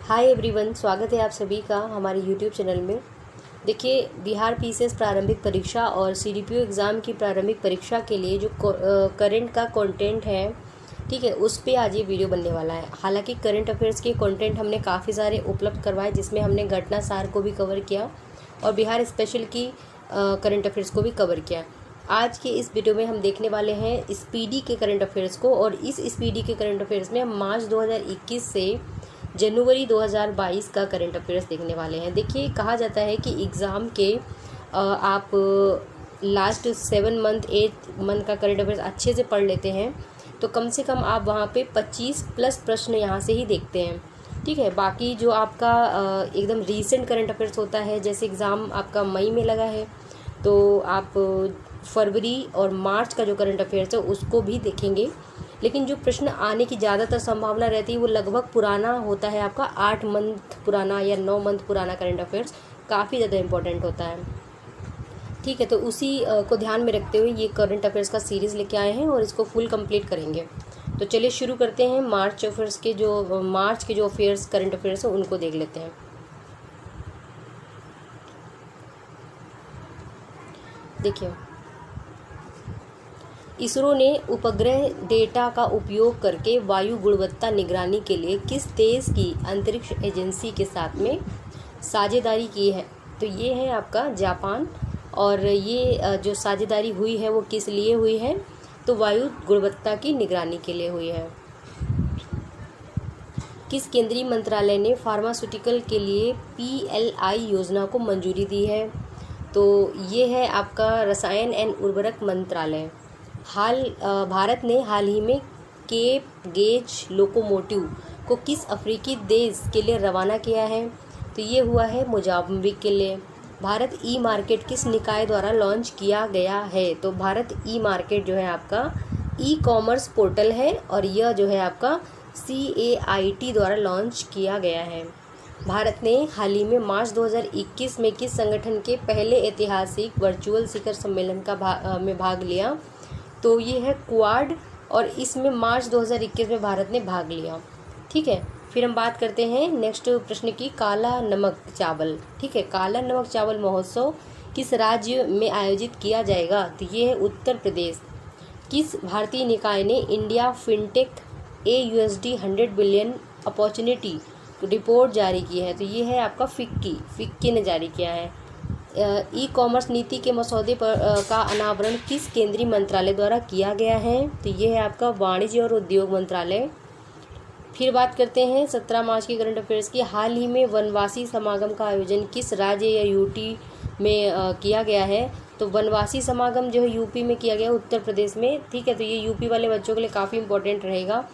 Hi everyone, स्वागत है आप सभी का हमारे यूट्यूब चैनल में। देखिए, बिहार पीसीएस प्रारंभिक परीक्षा और सीडीपीओ एग्ज़ाम की प्रारंभिक परीक्षा के लिए जो करंट का कंटेंट है, ठीक है, उस पे आज ये वीडियो बनने वाला है। हालांकि करंट अफेयर्स के कंटेंट हमने काफ़ी सारे उपलब्ध करवाए, जिसमें हमने घटना सार को भी कवर किया और बिहार स्पेशल की करंट अफेयर्स को भी कवर किया। आज के इस वीडियो में हम देखने वाले हैं स्पीडी के करंट अफेयर्स को, और इस स्पीडी के करंट अफेयर्स में हम मार्च 2021 से जनवरी 2022 का करंट अफेयर्स देखने वाले हैं। देखिए, कहा जाता है कि एग्ज़ाम के आप लास्ट 7 मंथ 8 मंथ का करंट अफेयर्स अच्छे से पढ़ लेते हैं तो कम से कम आप वहाँ पे 25 प्लस प्रश्न यहाँ से ही देखते हैं, ठीक है। बाकी जो आपका एकदम रीसेंट करंट अफेयर्स होता है, जैसे एग्ज़ाम आपका मई में लगा है तो आप फरवरी और मार्च का जो करंट अफेयर्स है उसको भी देखेंगे। लेकिन जो प्रश्न आने की ज़्यादातर संभावना रहती है वो लगभग पुराना होता है, आपका 8 मंथ पुराना या 9 मंथ पुराना करंट अफेयर्स काफ़ी ज़्यादा इम्पोर्टेंट होता है, ठीक है। तो उसी को ध्यान में रखते हुए ये करंट अफेयर्स का सीरीज़ लेके आए हैं और इसको फुल कंप्लीट करेंगे। तो चलिए शुरू करते हैं। मार्च के जो अफेयर्स करंट अफेयर्स हैं उनको देख लेते हैं। देखिए, इसरो ने उपग्रह डेटा का उपयोग करके वायु गुणवत्ता निगरानी के लिए किस देश की अंतरिक्ष एजेंसी के साथ में साझेदारी की है? तो ये है आपका जापान। और ये जो साझेदारी हुई है वो किस लिए हुई है? तो वायु गुणवत्ता की निगरानी के लिए हुई है। किस केंद्रीय मंत्रालय ने फार्मास्यूटिकल के लिए PLI योजना को मंजूरी दी है? तो ये है आपका रसायन एवं उर्वरक मंत्रालय। भारत ने हाल ही में केप गेज लोकोमोटिव को किस अफ्रीकी देश के लिए रवाना किया है? तो ये हुआ है मोजाम्बिक के लिए। भारत ई मार्केट किस निकाय द्वारा लॉन्च किया गया है? तो भारत ई मार्केट जो है आपका ई कॉमर्स पोर्टल है और यह जो है आपका CAIT द्वारा लॉन्च किया गया है। भारत ने हाल ही में मार्च 2021 में किस संगठन के पहले ऐतिहासिक वर्चुअल शिखर सम्मेलन में भाग लिया? तो ये है क्वाड, और इसमें मार्च 2021 में भारत ने भाग लिया, ठीक है। फिर हम बात करते हैं नेक्स्ट प्रश्न की, काला नमक चावल, ठीक है। काला नमक चावल महोत्सव किस राज्य में आयोजित किया जाएगा? तो ये है उत्तर प्रदेश। किस भारतीय निकाय ने India fintech AUSD 100 billion opportunity report जारी की है? तो ये है आपका फिक्की ने जारी किया है। ई कॉमर्स नीति के मसौदे पर का अनावरण किस केंद्रीय मंत्रालय द्वारा किया गया है? तो ये है आपका वाणिज्य और उद्योग मंत्रालय। फिर बात करते हैं 17 मार्च की करंट अफेयर्स की। हाल ही में वनवासी समागम का आयोजन किस राज्य या यूटी में किया गया है? तो वनवासी समागम जो है यूपी में किया गया, उत्तर प्रदेश में, ठीक है। तो ये यूपी वाले बच्चों के लिए काफ़ी इंपॉर्टेंट रहेगा।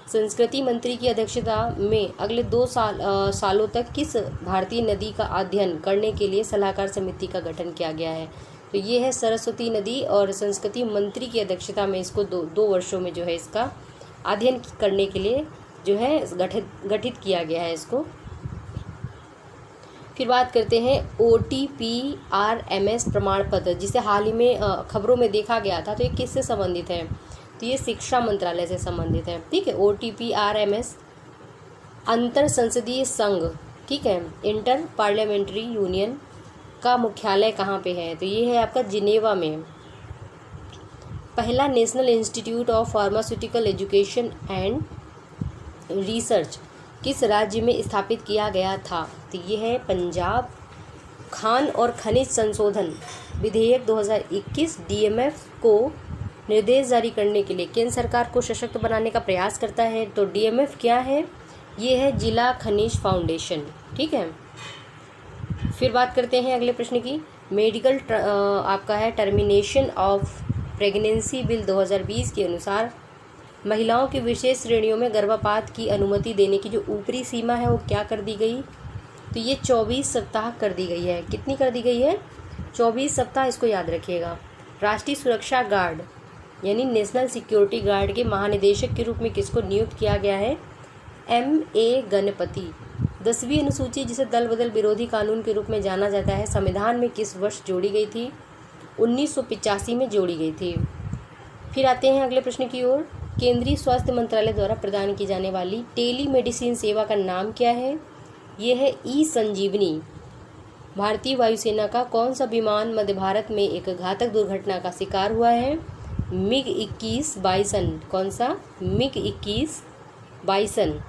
संस्कृति मंत्री की अध्यक्षता में अगले 2 सालों तक किस भारतीय नदी का अध्ययन करने के लिए सलाहकार समिति का गठन किया गया है? तो ये है सरस्वती नदी, और संस्कृति मंत्री की अध्यक्षता में इसको दो वर्षों में जो है इसका अध्ययन करने के लिए जो है गठित किया गया है इसको। फिर बात करते हैं OTPRMS प्रमाण पत्र, जिसे हाल ही में खबरों में देखा गया था। तो ये किससे संबंधित है? तो ये शिक्षा मंत्रालय से संबंधित है, ठीक है। OTPRMS अंतर संसदीय संघ, ठीक है, इंटर पार्लियामेंट्री यूनियन का मुख्यालय कहाँ पे है? तो ये है आपका जिनेवा में। पहला national institute of pharmaceutical education and research किस राज्य में स्थापित किया गया था? तो ये है पंजाब। खान और खनिज संशोधन विधेयक 2021 DMF को निर्देश जारी करने के लिए केंद्र सरकार को सशक्त बनाने का प्रयास करता है। तो DMF क्या है? ये है जिला खनिज फाउंडेशन, ठीक है। फिर बात करते हैं अगले प्रश्न की। मेडिकल आपका है टर्मिनेशन ऑफ प्रेगनेंसी बिल 2020 के अनुसार महिलाओं की विशेष श्रेणियों में गर्भपात की अनुमति देने की जो ऊपरी सीमा है वो क्या कर दी गई? तो ये 24 सप्ताह कर दी गई है। कितनी कर दी गई है? 24 सप्ताह, इसको याद रखिएगा। राष्ट्रीय सुरक्षा गार्ड यानी नेशनल सिक्योरिटी गार्ड के महानिदेशक के रूप में किसको नियुक्त किया गया है? MA गणपति। 10वीं अनुसूची, जिसे दल बदल विरोधी कानून के रूप में जाना जाता है, संविधान में किस वर्ष जोड़ी गई थी? 1985 में जोड़ी गई थी। फिर आते हैं अगले प्रश्न की ओर। केंद्रीय स्वास्थ्य मंत्रालय द्वारा प्रदान की जाने वाली टेलीमेडिसिन सेवा का नाम क्या है? ये है ई संजीवनी। भारतीय वायुसेना का कौन सा विमान मध्य भारत में एक घातक दुर्घटना का शिकार हुआ है? MiG 21 bison. कौन सा? MiG 21 bison.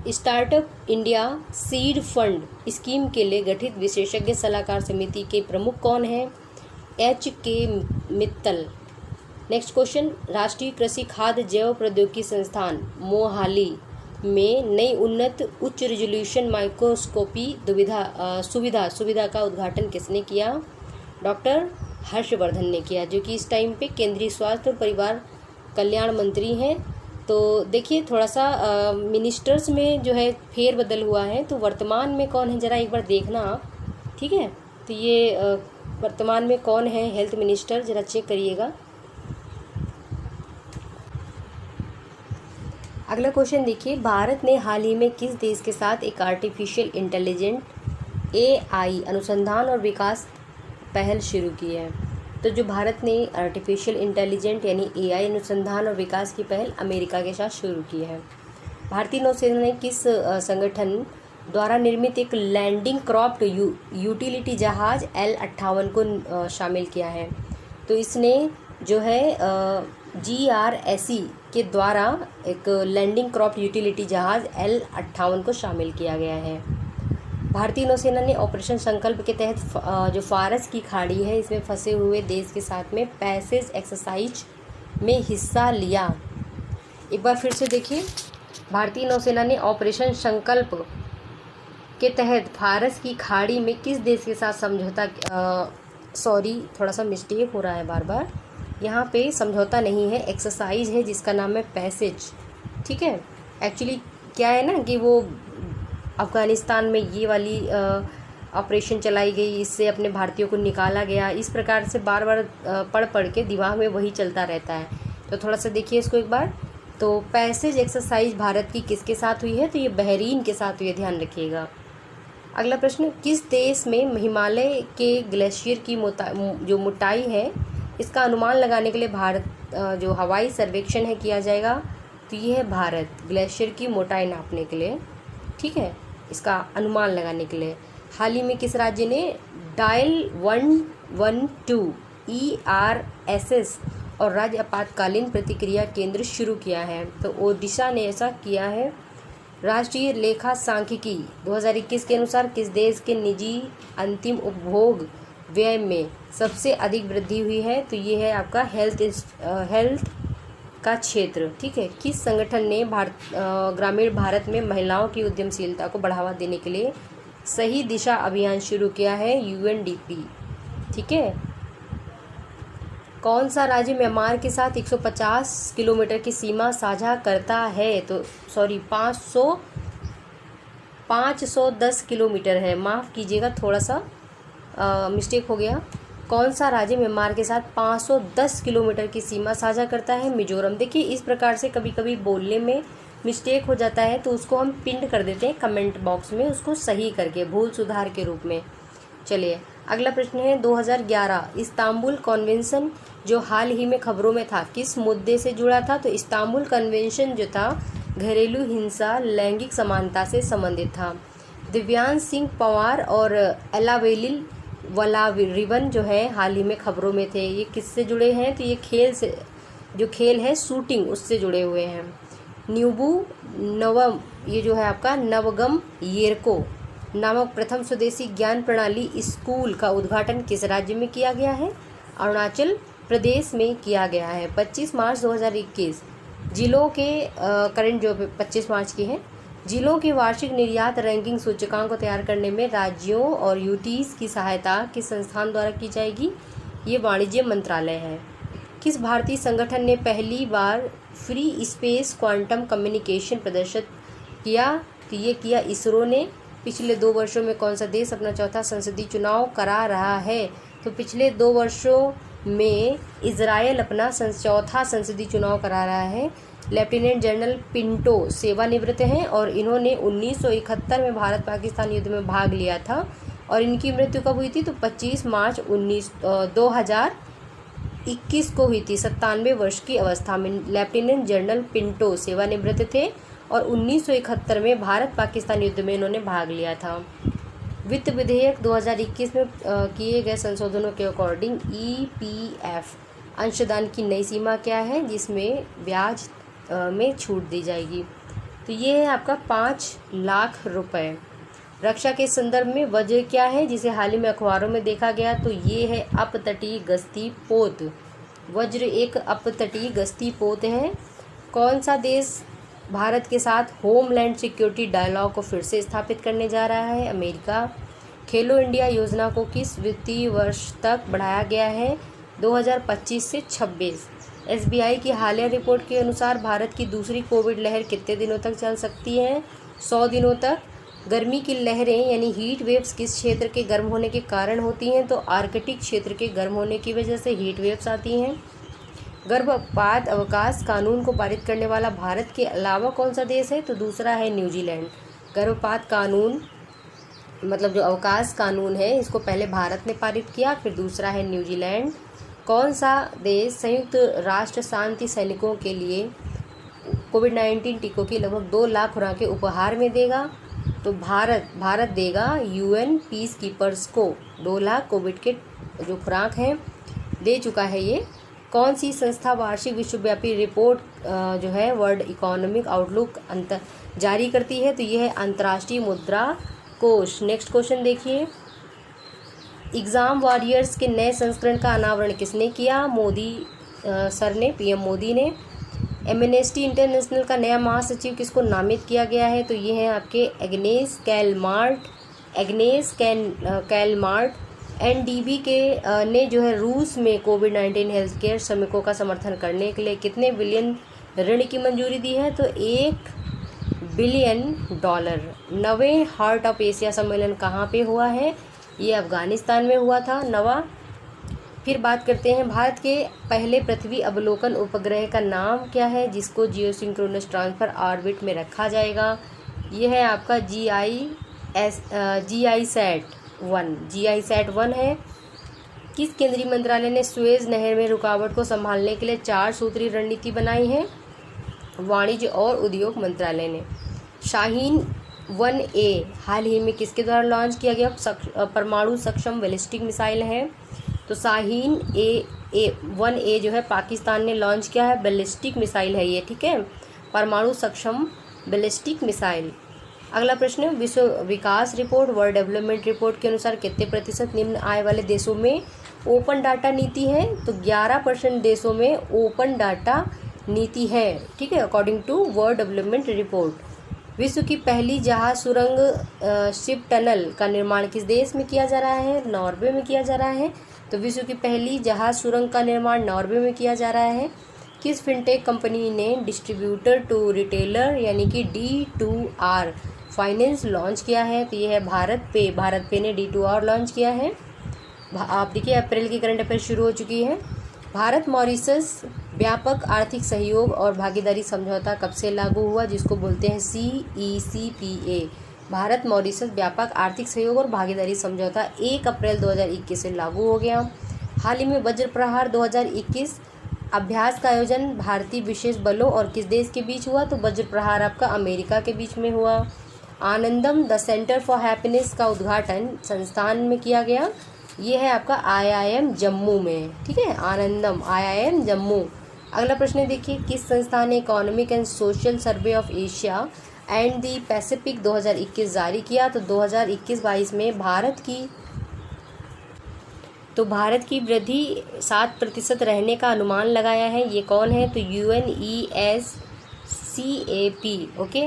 Startup India seed fund scheme के लिए गठित विशेषज्ञ सलाहकार समिति के प्रमुख कौन हैं? HK मित्तल। नेक्स्ट क्वेश्चन, राष्ट्रीय कृषि खाद्य जैव प्रौद्योगिकी संस्थान मोहाली में नई उन्नत उच्च रिजोल्यूशन माइक्रोस्कोपी सुविधा का उद्घाटन किसने किया? डॉक्टर हर्षवर्धन ने किया, जो कि इस टाइम पे केंद्रीय स्वास्थ्य और परिवार कल्याण मंत्री हैं। तो देखिए थोड़ा सा मिनिस्टर्स में जो है फेरबदल हुआ है, तो वर्तमान में कौन है ज़रा एक बार देखना आप, ठीक है। तो ये वर्तमान में कौन है हेल्थ मिनिस्टर, ज़रा चेक करिएगा। अगला क्वेश्चन देखिए, भारत ने हाल ही में किस देश के साथ एक आर्टिफिशियल इंटेलिजेंट AI अनुसंधान और विकास पहल शुरू की है? तो जो भारत ने आर्टिफिशियल इंटेलिजेंट यानी AI अनुसंधान और विकास की पहल अमेरिका के साथ शुरू की है। भारतीय नौसेना ने किस संगठन द्वारा निर्मित एक लैंडिंग क्रॉप्ड यूटिलिटी जहाज L-58 को शामिल किया है? तो इसने जो है GRSE के द्वारा एक लैंडिंग क्रॉप्ड यूटिलिटी जहाज L-58 को शामिल किया गया है। भारतीय नौसेना ने ऑपरेशन संकल्प के तहत जो फारस की खाड़ी है इसमें फंसे हुए देश के साथ में पैसेज एक्सरसाइज में हिस्सा लिया। एक बार फिर से देखिए, भारतीय नौसेना ने ऑपरेशन संकल्प के तहत फारस की खाड़ी में किस देश के साथ समझौता, सॉरी थोड़ा सा मिस्टेक हो रहा है बार बार, यहाँ पे समझौता नहीं है, एक्सरसाइज है जिसका नाम है पैसेज, ठीक है। एक्चुअली क्या है ना कि वो अफ़गानिस्तान में ये वाली ऑपरेशन चलाई गई, इससे अपने भारतीयों को निकाला गया, इस प्रकार से बार बार पढ़ के दिमाग में वही चलता रहता है। तो थोड़ा सा देखिए इसको एक बार। तो पैसेज एक्सरसाइज भारत की किसके साथ हुई है? तो ये बहरीन के साथ हुई है, ध्यान रखिएगा। अगला प्रश्न, किस देश में हिमालय के ग्लेशियर की जो मोटाई है इसका अनुमान लगाने के लिए भारत जो हवाई सर्वेक्षण है किया जाएगा? तो ये है भारत, ग्लेशियर की मोटाई नापने के लिए, ठीक है, इसका अनुमान लगाने के लिए। हाल ही में किस राज्य ने डायल 112 ERSS और राज्य आपातकालीन प्रतिक्रिया केंद्र शुरू किया है? तो ओडिशा ने ऐसा किया है। राष्ट्रीय लेखा सांख्यिकी 2021 के अनुसार किस देश के निजी अंतिम उपभोग व्यय में सबसे अधिक वृद्धि हुई है? तो ये है आपका हेल्थ का क्षेत्र, ठीक है। किस संगठन ने ग्रामीण भारत में महिलाओं की उद्यमशीलता को बढ़ावा देने के लिए सही दिशा अभियान शुरू किया है? UNDP, ठीक है। कौन सा राज्य म्यांमार के साथ 150 किलोमीटर की सीमा साझा करता है? तो सॉरी 510 किलोमीटर है, माफ़ कीजिएगा थोड़ा सा मिस्टेक हो गया। कौन सा राज्य म्यांमार के साथ 510 किलोमीटर की सीमा साझा करता है? मिजोरम। देखिए इस प्रकार से कभी कभी बोलने में मिस्टेक हो जाता है तो उसको हम पिन कर देते हैं कमेंट बॉक्स में, उसको सही करके भूल सुधार के रूप में। चलिए अगला प्रश्न है, 2011 इस्तांबुल कन्वेंशन जो हाल ही में खबरों में था किस मुद्दे से जुड़ा था? तो इस्तांबुल कन्वेंशन जो था घरेलू हिंसा लैंगिक समानता से संबंधित था। दिव्यांश सिंह पंवार और एलावेलिल वलारिवन जो है हाल ही में खबरों में थे, ये किससे जुड़े हैं? तो ये खेल से, जो खेल है शूटिंग, उससे जुड़े हुए हैं। न्यूबू नवम, ये जो है आपका नवगम येरको नामक प्रथम स्वदेशी ज्ञान प्रणाली स्कूल का उद्घाटन किस राज्य में किया गया है? अरुणाचल प्रदेश में किया गया है। 25 मार्च 2021 जिलों के करंट जो 25 मार्च की है, जिलों की वार्षिक निर्यात रैंकिंग सूचकांक को तैयार करने में राज्यों और यूटीज की सहायता किस संस्थान द्वारा की जाएगी? ये वाणिज्य मंत्रालय है। किस भारतीय संगठन ने पहली बार फ्री स्पेस क्वांटम कम्युनिकेशन प्रदर्शित किया? तो ये किया इसरो ने। पिछले 2 वर्षों में कौन सा देश अपना चौथा संसदीय चुनाव करा रहा है? तो पिछले 2 वर्षों में इजराइल अपना चौथा संसदीय चुनाव करा रहा है। लेफ्टिनेंट जनरल पिंटो सेवानिवृत्त हैं और इन्होंने 1971 में भारत पाकिस्तान युद्ध में भाग लिया था और इनकी मृत्यु कब हुई थी? तो 25 मार्च 2021 को हुई थी। 97 वर्ष की अवस्था में लेफ्टिनेंट जनरल पिंटो सेवानिवृत्त थे और 1971 में भारत पाकिस्तान युद्ध में इन्होंने भाग लिया था। वित्त विधेयक 2021 में किए गए संशोधनों के अकॉर्डिंग EPF अंशदान की नई सीमा क्या है, जिसमें ब्याज में छूट दी जाएगी। तो ये है आपका 5 लाख रुपए। रक्षा के संदर्भ में वज्र क्या है, जिसे हाल ही में अखबारों में देखा गया, तो ये है अपतटीय गश्ती पोत। वज्र एक अपतटीय गश्ती पोत है। कौन सा देश भारत के साथ होमलैंड सिक्योरिटी डायलॉग को फिर से स्थापित करने जा रहा है? अमेरिका। खेलो इंडिया योजना को किस वित्तीय वर्ष तक बढ़ाया गया है? 2025 से 26। SBI की हालिया रिपोर्ट के अनुसार भारत की दूसरी कोविड लहर कितने दिनों तक चल सकती है? 100 दिनों तक। गर्मी की लहरें यानी हीट वेव्स किस क्षेत्र के गर्म होने के कारण होती हैं? तो आर्कटिक क्षेत्र के गर्म होने की वजह से हीट वेव्स आती हैं। गर्भपात अवकाश कानून को पारित करने वाला भारत के अलावा कौन सा देश है? तो दूसरा है न्यूजीलैंड। गर्भपात कानून मतलब जो अवकाश कानून है, इसको पहले भारत ने पारित किया, फिर दूसरा है न्यूजीलैंड। कौन सा देश संयुक्त राष्ट्र शांति सैनिकों के लिए कोविड-19 टीकों की लगभग 2 लाख खुराकें उपहार में देगा? तो भारत देगा UN पीस कीपर्स को 2 लाख कोविड के जो खुराक हैं दे चुका है ये। कौन सी संस्था वार्षिक विश्वव्यापी रिपोर्ट जो है वर्ल्ड इकोनॉमिक आउटलुक जारी करती है? तो ये है अंतर्राष्ट्रीय मुद्रा कोष। नेक्स्ट क्वेश्चन देखिए, एग्ज़ाम वॉरियर्स के नए संस्करण का अनावरण किसने किया? मोदी सर ने, PM मोदी ने। एमनेस्टी इंटरनेशनल का नया महासचिव किसको नामित किया गया है? तो ये हैं आपके एग्नेस कैलमार्ट। NDB के ने जो है रूस में कोविड-19 हेल्थ केयर श्रमिकों का समर्थन करने के लिए कितने बिलियन ऋण की मंजूरी दी है? तो $1 बिलियन। 9वें हार्ट ऑफ एशिया सम्मेलन कहाँ पे हुआ है? ये अफगानिस्तान में हुआ था, 9वां। फिर बात करते हैं भारत के पहले पृथ्वी अवलोकन उपग्रह का नाम क्या है, जिसको जियोसिंक्रोनस ट्रांसफर ऑर्बिट में रखा जाएगा? ये है आपका GISAT-1 है। किस केंद्रीय मंत्रालय ने सुएज नहर में रुकावट को संभालने के लिए 4 सूत्री रणनीति बनाई है? वाणिज्य और उद्योग मंत्रालय ने। शाहीन 1A हाल ही में किसके द्वारा लॉन्च किया गया परमाणु सक्षम बैलिस्टिक मिसाइल है? तो शाहीन 1A जो है पाकिस्तान ने लॉन्च किया है, बैलिस्टिक मिसाइल है ये, ठीक है, परमाणु सक्षम बैलिस्टिक मिसाइल। अगला प्रश्न, विश्व विकास रिपोर्ट वर्ल्ड डेवलपमेंट रिपोर्ट के अनुसार कितने प्रतिशत निम्न आय वाले देशों में ओपन डाटा नीति है? तो 11% देशों में ओपन डाटा नीति है, ठीक है, according to world development report. विश्व की पहली जहाज सुरंग शिप टनल का निर्माण किस देश में किया जा रहा है? नॉर्वे में किया जा रहा है। तो विश्व की पहली जहाज सुरंग का निर्माण नॉर्वे में किया जा रहा है। किस फिनटेक कंपनी ने डिस्ट्रीब्यूटर टू रिटेलर यानी कि D2R फाइनेंस लॉन्च किया है? तो ये है भारत पे ने D2R लॉन्च किया है। आप देखिए अप्रैल की करंट अफेयर शुरू हो चुकी है। भारत मॉरिशस व्यापक आर्थिक सहयोग और भागीदारी समझौता कब से लागू हुआ, जिसको बोलते हैं CECPA। भारत मॉरिशस व्यापक आर्थिक सहयोग और भागीदारी समझौता 1 अप्रैल 2021 से लागू हो गया। हाल ही में वज्र प्रहार 2021 अभ्यास का आयोजन भारतीय विशेष बलों और किस देश के बीच हुआ? तो वज्र प्रहार आपका अमेरिका के बीच में हुआ। आनंदम द सेंटर फॉर हैप्पीनेस का उद्घाटन संस्थान में किया गया। ये है आपका IIM जम्मू में, ठीक है, आनंदम IIM जम्मू। अगला प्रश्न देखिए, किस संस्था ने economic and social survey of Asia and the Pacific 2021 जारी किया? तो 2021-22 में भारत की वृद्धि 7% रहने का अनुमान लगाया है। ये कौन है? तो UNESCAP, ओके,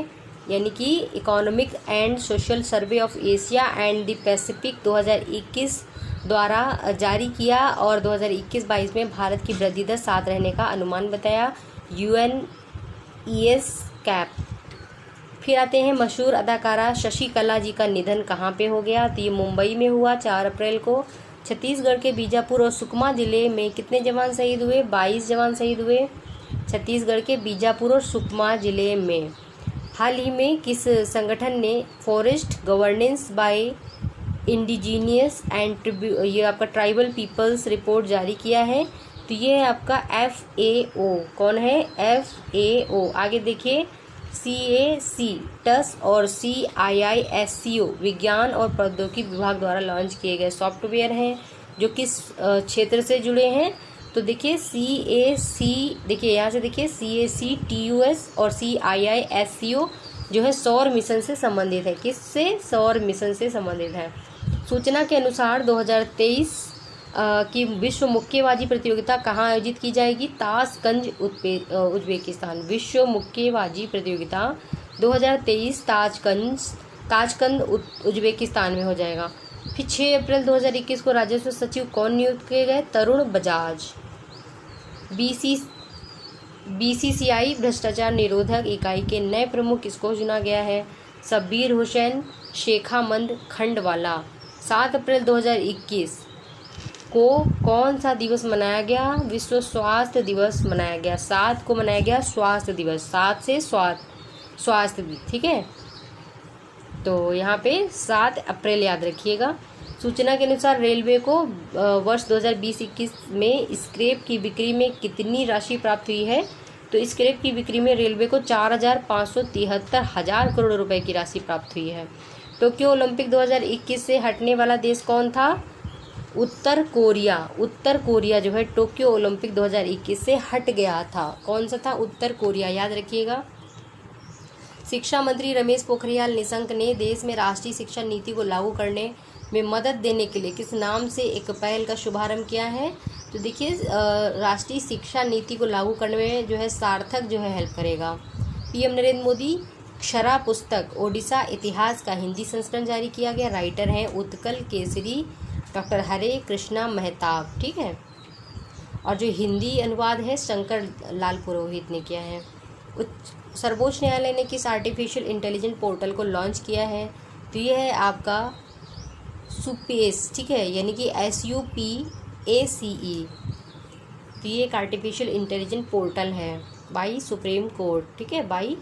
यानी कि economic and social survey of Asia and the Pacific 2021 द्वारा जारी किया और 2021-22 में भारत की वृद्धि दर 7 रहने का अनुमान बताया, UNESCAP। फिर आते हैं मशहूर अदाकारा शशिकला जी का निधन कहाँ पे हो गया? तो ये मुंबई में हुआ 4 अप्रैल को। छत्तीसगढ़ के बीजापुर और सुकमा जिले में कितने जवान शहीद हुए? 22 जवान शहीद हुए छत्तीसगढ़ के बीजापुर और सुकमा जिले में। हाल ही में किस संगठन ने forest governance by indigenous and ये आपका ट्राइबल पीपल्स रिपोर्ट जारी किया है? तो ये है आपका FAO। कौन है? FAO। आगे देखिए, CAC टस और CIISCO विज्ञान और प्रौद्योगिकी विभाग द्वारा लॉन्च किए गए सॉफ्टवेयर हैं जो किस क्षेत्र से जुड़े हैं। तो देखिए CAC, देखिए यहाँ से देखिए CAC TUS और CIISCO जो है सौर मिशन से संबंधित है। किससे? सौर मिशन से संबंधित है। सूचना के अनुसार 2023 की विश्व मुक्केबाजी प्रतियोगिता कहाँ आयोजित की जाएगी? Tashkent Uzbekistan. विश्व मुक्केबाजी प्रतियोगिता 2023 ताशकंद उज्बेकिस्तान में हो जाएगा। फिर 6 अप्रैल 2021 को राजस्व सचिव कौन नियुक्त किए गए? तरुण बजाज। BCCI भ्रष्टाचार निरोधक इकाई के नए प्रमुख किसको चुना गया है? शब्बीर हुसैन शेखामंद खंडवाला। 7 अप्रैल 2021 को कौन सा दिवस मनाया गया? विश्व स्वास्थ्य दिवस मनाया गया। 7 को मनाया गया स्वास्थ्य दिवस। 7 से स्वास्थ्य दिवस, ठीक है। तो यहाँ पे 7 अप्रैल याद रखिएगा। सूचना के अनुसार रेलवे को वर्ष 2020-21 में स्क्रैप की बिक्री में कितनी राशि प्राप्त हुई है? तो स्क्रैप की बिक्री में रेलवे को 4,573 हजार करोड़ रुपए की राशि प्राप्त हुई है। टोक्यो ओलंपिक 2021 से हटने वाला देश कौन था? उत्तर कोरिया। उत्तर कोरिया जो है टोक्यो ओलंपिक 2021 से हट गया था। कौन सा था? उत्तर कोरिया, याद रखिएगा। शिक्षा मंत्री रमेश पोखरियाल निशंक ने देश में राष्ट्रीय शिक्षा नीति को लागू करने में मदद देने के लिए किस नाम से एक पहल का शुभारंभ किया है? तो देखिए राष्ट्रीय शिक्षा नीति को लागू करने में जो है सार्थक जो है हेल्प करेगा। PM नरेंद्र मोदी क्षरा पुस्तक ओडिशा इतिहास का हिंदी संस्करण जारी किया गया। राइटर हैं उत्कल केसरी डॉक्टर हरे कृष्णा मेहताब, ठीक है। और जो हिंदी अनुवाद है शंकर लाल पुरोहित ने किया है। सर्वोच्च न्यायालय ने किस आर्टिफिशियल इंटेलिजेंस पोर्टल को लॉन्च किया है? तो ये है आपका सुपेस, ठीक है, यानी कि SUPACE। तो ये एक आर्टिफिशियल इंटेलिजेंस पोर्टल है बाई सुप्रीम कोर्ट, ठीक है, बाई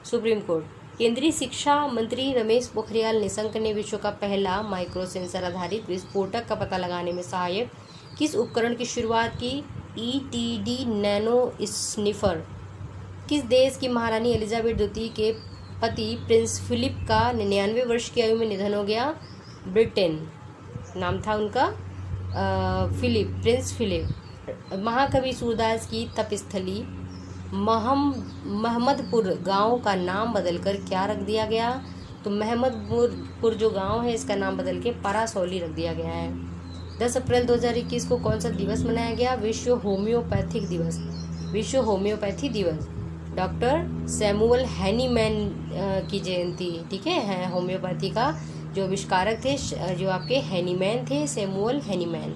सुप्रीम कोर्ट। केंद्रीय शिक्षा मंत्री रमेश पोखरियाल निशंक ने विश्व का पहला माइक्रो सेंसर आधारित विस्फोटक का पता लगाने में सहायक किस उपकरण की शुरुआत की? ETD nano sniffer. किस देश की महारानी एलिजाबेथ द्वितीय के पति प्रिंस फिलिप का 99 वर्ष की आयु में निधन हो गया? ब्रिटेन। नाम था उनका प्रिंस फिलिप। महाकवि सूरदास की तपस्थली महमदपुर गांव का नाम बदलकर क्या रख दिया गया? तो महमदपुर जो गांव है इसका नाम बदल के परासौली रख दिया गया है। 10 अप्रैल 2021 को कौन सा दिवस मनाया गया? विश्व होम्योपैथिक दिवस। विश्व होम्योपैथी दिवस। डॉक्टर सैमुअल हैनीमैन की जयंती, ठीक है। होम्योपैथी का जो आविष्कारक थे जो आपके हैनीमैन थे, सैमुअल हैनीमैन,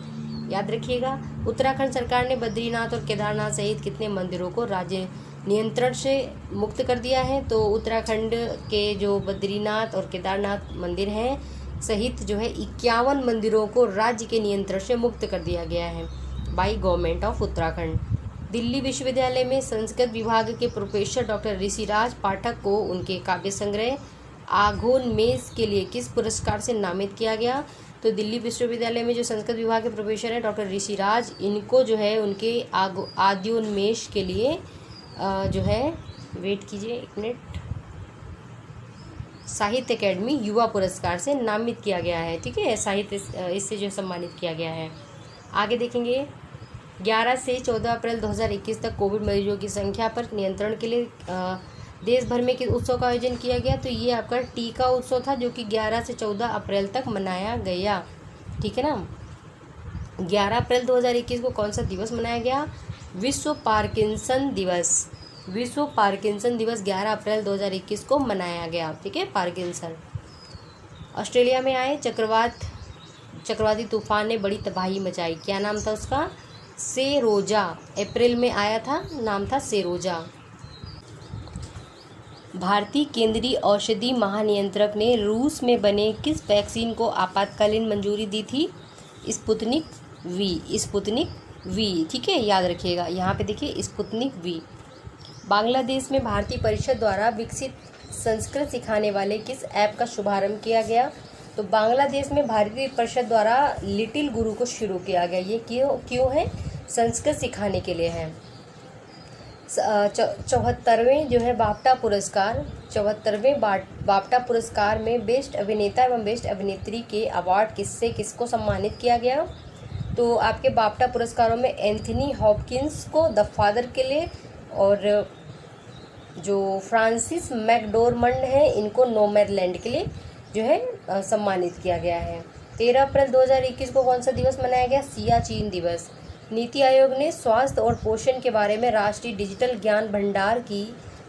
याद रखिएगा। उत्तराखंड सरकार ने बद्रीनाथ और केदारनाथ सहित कितने मंदिरों को राज्य नियंत्रण से मुक्त कर दिया है? तो उत्तराखंड के जो बद्रीनाथ और केदारनाथ मंदिर हैं सहित जो है 51 मंदिरों को राज्य के नियंत्रण से मुक्त कर दिया गया है by government of Uttarakhand. Delhi विश्वविद्यालय में संस्कृत विभाग के प्रोफेसर डॉक्टर ऋषिराज पाठक को उनके काव्य संग्रह आघोनमेष के लिए किस पुरस्कार से नामित किया गया? तो दिल्ली विश्वविद्यालय में जो संस्कृत विभाग के प्रोफेसर हैं डॉक्टर ऋषिराज, इनको जो है उनके आद्योन्मेष के लिए जो है, वेट कीजिए एक मिनट, साहित्य अकेडमी युवा पुरस्कार से नामित किया गया है, ठीक है। साहित्य इससे जो सम्मानित किया गया है। आगे देखेंगे 11 से 14 अप्रैल 2021 तक कोविड मरीजों की संख्या पर नियंत्रण के लिए देश भर में किस उत्सव का आयोजन किया गया? तो ये आपका टीका उत्सव था जो कि 11 से 14 अप्रैल तक मनाया गया, ठीक है ना। 11 अप्रैल 2021 को कौन सा दिवस मनाया गया? विश्व पार्किंसन दिवस। विश्व पार्किंसन दिवस 11 अप्रैल 2021 को मनाया गया, ठीक है। पार्किंसन। ऑस्ट्रेलिया में आए चक्रवाती तूफान ने बड़ी तबाही मचाई, क्या नाम था उसका? सेरोजा। अप्रैल में आया था, नाम था सेरोजा। भारतीय केंद्रीय औषधि महानियंत्रक ने रूस में बने किस वैक्सीन को आपातकालीन मंजूरी दी थी? स्पुतनिक वी, ठीक है, याद रखिएगा। यहाँ पे देखिए स्पुतनिक वी। बांग्लादेश में भारतीय परिषद द्वारा विकसित संस्कृत सिखाने वाले किस ऐप का शुभारंभ किया गया? तो बांग्लादेश में भारतीय परिषद द्वारा लिटिल गुरु को शुरू किया गया। ये क्यों है? संस्कृत सिखाने के लिए है। 74वें जो है बाफ्टा पुरस्कार, 74वें बाफ्टा पुरस्कार में बेस्ट अभिनेता एवं बेस्ट अभिनेत्री के अवार्ड किसको सम्मानित किया गया? तो आपके बाफ्टा पुरस्कारों में एंथनी हॉपकिंस को द फादर के लिए, और जो फ्रांसिस मैकडोरमंड है इनको नोमैडलैंड के लिए जो है सम्मानित किया गया है। 13 अप्रैल 2021 को कौन सा दिवस मनाया गया? सियाचिन दिवस। नीति आयोग ने स्वास्थ्य और पोषण के बारे में राष्ट्रीय डिजिटल ज्ञान भंडार की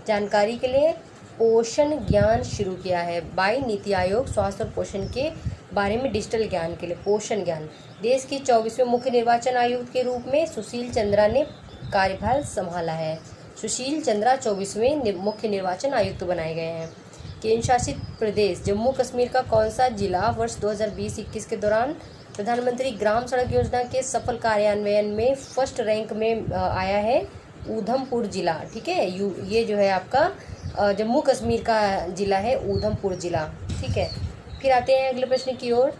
जानकारी के लिए पोषण ज्ञान शुरू किया है। बाई नीति आयोग स्वास्थ्य और पोषण के बारे में डिजिटल ज्ञान के लिए पोषण ज्ञान। देश के 24वें मुख्य निर्वाचन आयुक्त के रूप में सुशील चंद्रा ने कार्यभार संभाला है। सुशील चंद्रा 24वें मुख्य निर्वाचन आयुक्त बनाए गए हैं। केंद्र शासित प्रदेश जम्मू कश्मीर का कौन सा जिला वर्ष 2020-21 के दौरान प्रधानमंत्री ग्राम सड़क योजना के सफल कार्यान्वयन में फर्स्ट रैंक में आया है? ऊधमपुर जिला। ठीक है, ये जो है आपका जम्मू कश्मीर का जिला है ऊधमपुर जिला। ठीक है, फिर आते हैं अगले प्रश्न की ओर।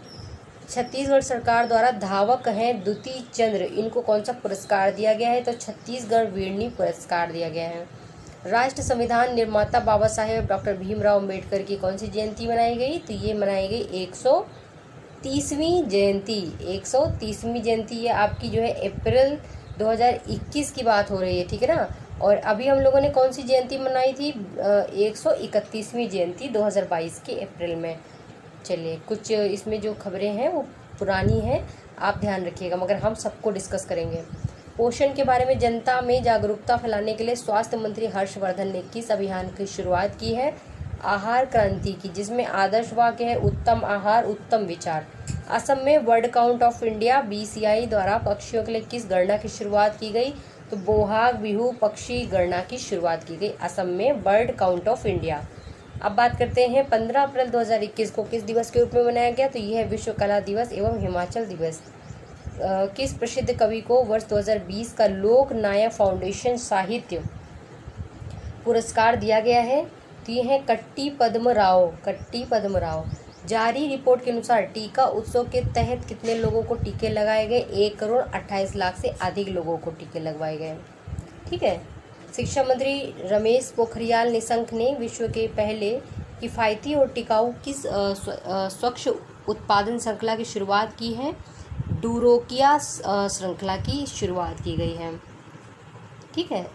छत्तीसगढ़ सरकार द्वारा धावक हैं द्युति चंद्र, इनको कौन सा पुरस्कार दिया गया है? तो छत्तीसगढ़ वीरनी पुरस्कार दिया गया है। राष्ट्र संविधान निर्माता बाबा साहेब डॉक्टर भीमराव अम्बेडकर की कौन सी जयंती मनाई गई? तो ये मनाई गई 130वीं जयंती। 130वीं जयंती ये आपकी जो है अप्रैल 2021 की बात हो रही है। ठीक है ना, और अभी हम लोगों ने कौन सी जयंती मनाई थी? 131वीं जयंती 2022 के अप्रैल में। चलिए, कुछ इसमें जो खबरें हैं वो पुरानी हैं, आप ध्यान रखिएगा, मगर हम सबको डिस्कस करेंगे। पोषण के बारे में जनता में जागरूकता फैलाने के लिए स्वास्थ्य मंत्री हर्षवर्धन ने किस अभियान की शुरुआत की है? आहार क्रांति की, जिसमें आदर्श वाक्य है उत्तम आहार उत्तम विचार। असम में bird count of India BCI द्वारा पक्षियों के लिए किस गणना की शुरुआत की गई? तो बोहाग बिहू पक्षी गणना की शुरुआत की गई असम में बर्ड काउंट ऑफ इंडिया। अब बात करते हैं 15 अप्रैल 2021 को किस दिवस के रूप में मनाया गया? तो यह है विश्व कला दिवस एवं हिमाचल दिवस। किस प्रसिद्ध कवि को वर्ष 2020 का लोक नायक फाउंडेशन साहित्य पुरस्कार दिया गया है? तो ये है कट्टी पद्म राव। जारी रिपोर्ट के अनुसार टीका उत्सव के तहत कितने लोगों को टीके लगाए गए? 1,28,00,000 से अधिक लोगों को टीके लगवाए गए। ठीक है, शिक्षा मंत्री रमेश पोखरियाल निशंक ने विश्व के पहले किफ़ायती और टिकाऊ किस स्वच्छ उत्पादन श्रृंखला की शुरुआत की है? डूरोकिया श्रृंखला की शुरुआत की गई है। ठीक है,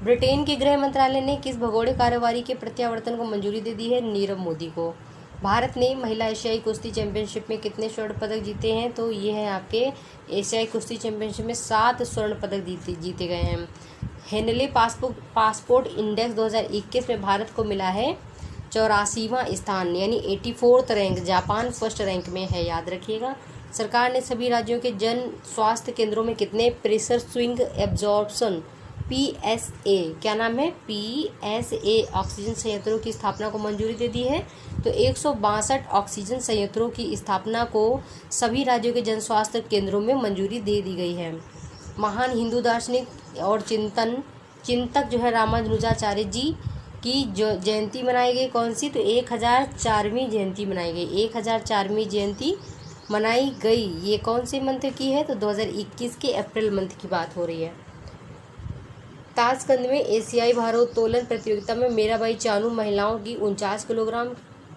ब्रिटेन के गृह मंत्रालय ने किस भगोड़े कारोबारी के प्रत्यावर्तन को मंजूरी दे दी है? नीरव मोदी को। भारत ने महिला एशियाई कुश्ती चैंपियनशिप में कितने स्वर्ण पदक जीते हैं? तो ये है आपके एशियाई कुश्ती चैंपियनशिप में 7 स्वर्ण पदक जीते गए हैं। हेनले पासपोर्ट इंडेक्स 2021 में भारत को मिला है 84वां स्थान, यानी 84th rank. Japan first rank में है, याद रखिएगा। सरकार ने सभी राज्यों के जन स्वास्थ्य केंद्रों में कितने प्रेशर स्विंग एब्जॉर्प्शन PSA, क्या नाम है? PSA ऑक्सीजन संयंत्रों की स्थापना को मंजूरी दे दी है? तो 162 ऑक्सीजन संयंत्रों की स्थापना को सभी राज्यों के जन स्वास्थ्य केंद्रों में मंजूरी दे दी गई है। महान हिंदू दार्शनिक और चिंतक जो है रामानुजाचार्य जी की जो जयंती मनाई गई कौन सी? तो 1004वीं जयंती मनाई गई। 1004वीं जयंती मनाई गई, ये कौन से मंथ की है? तो 2021 के अप्रैल मंथ की बात हो रही है। ताशकंद में एशियाई भारोत्तोलन प्रतियोगिता में मीराबाई चानू महिलाओं की 49 किलोग्राम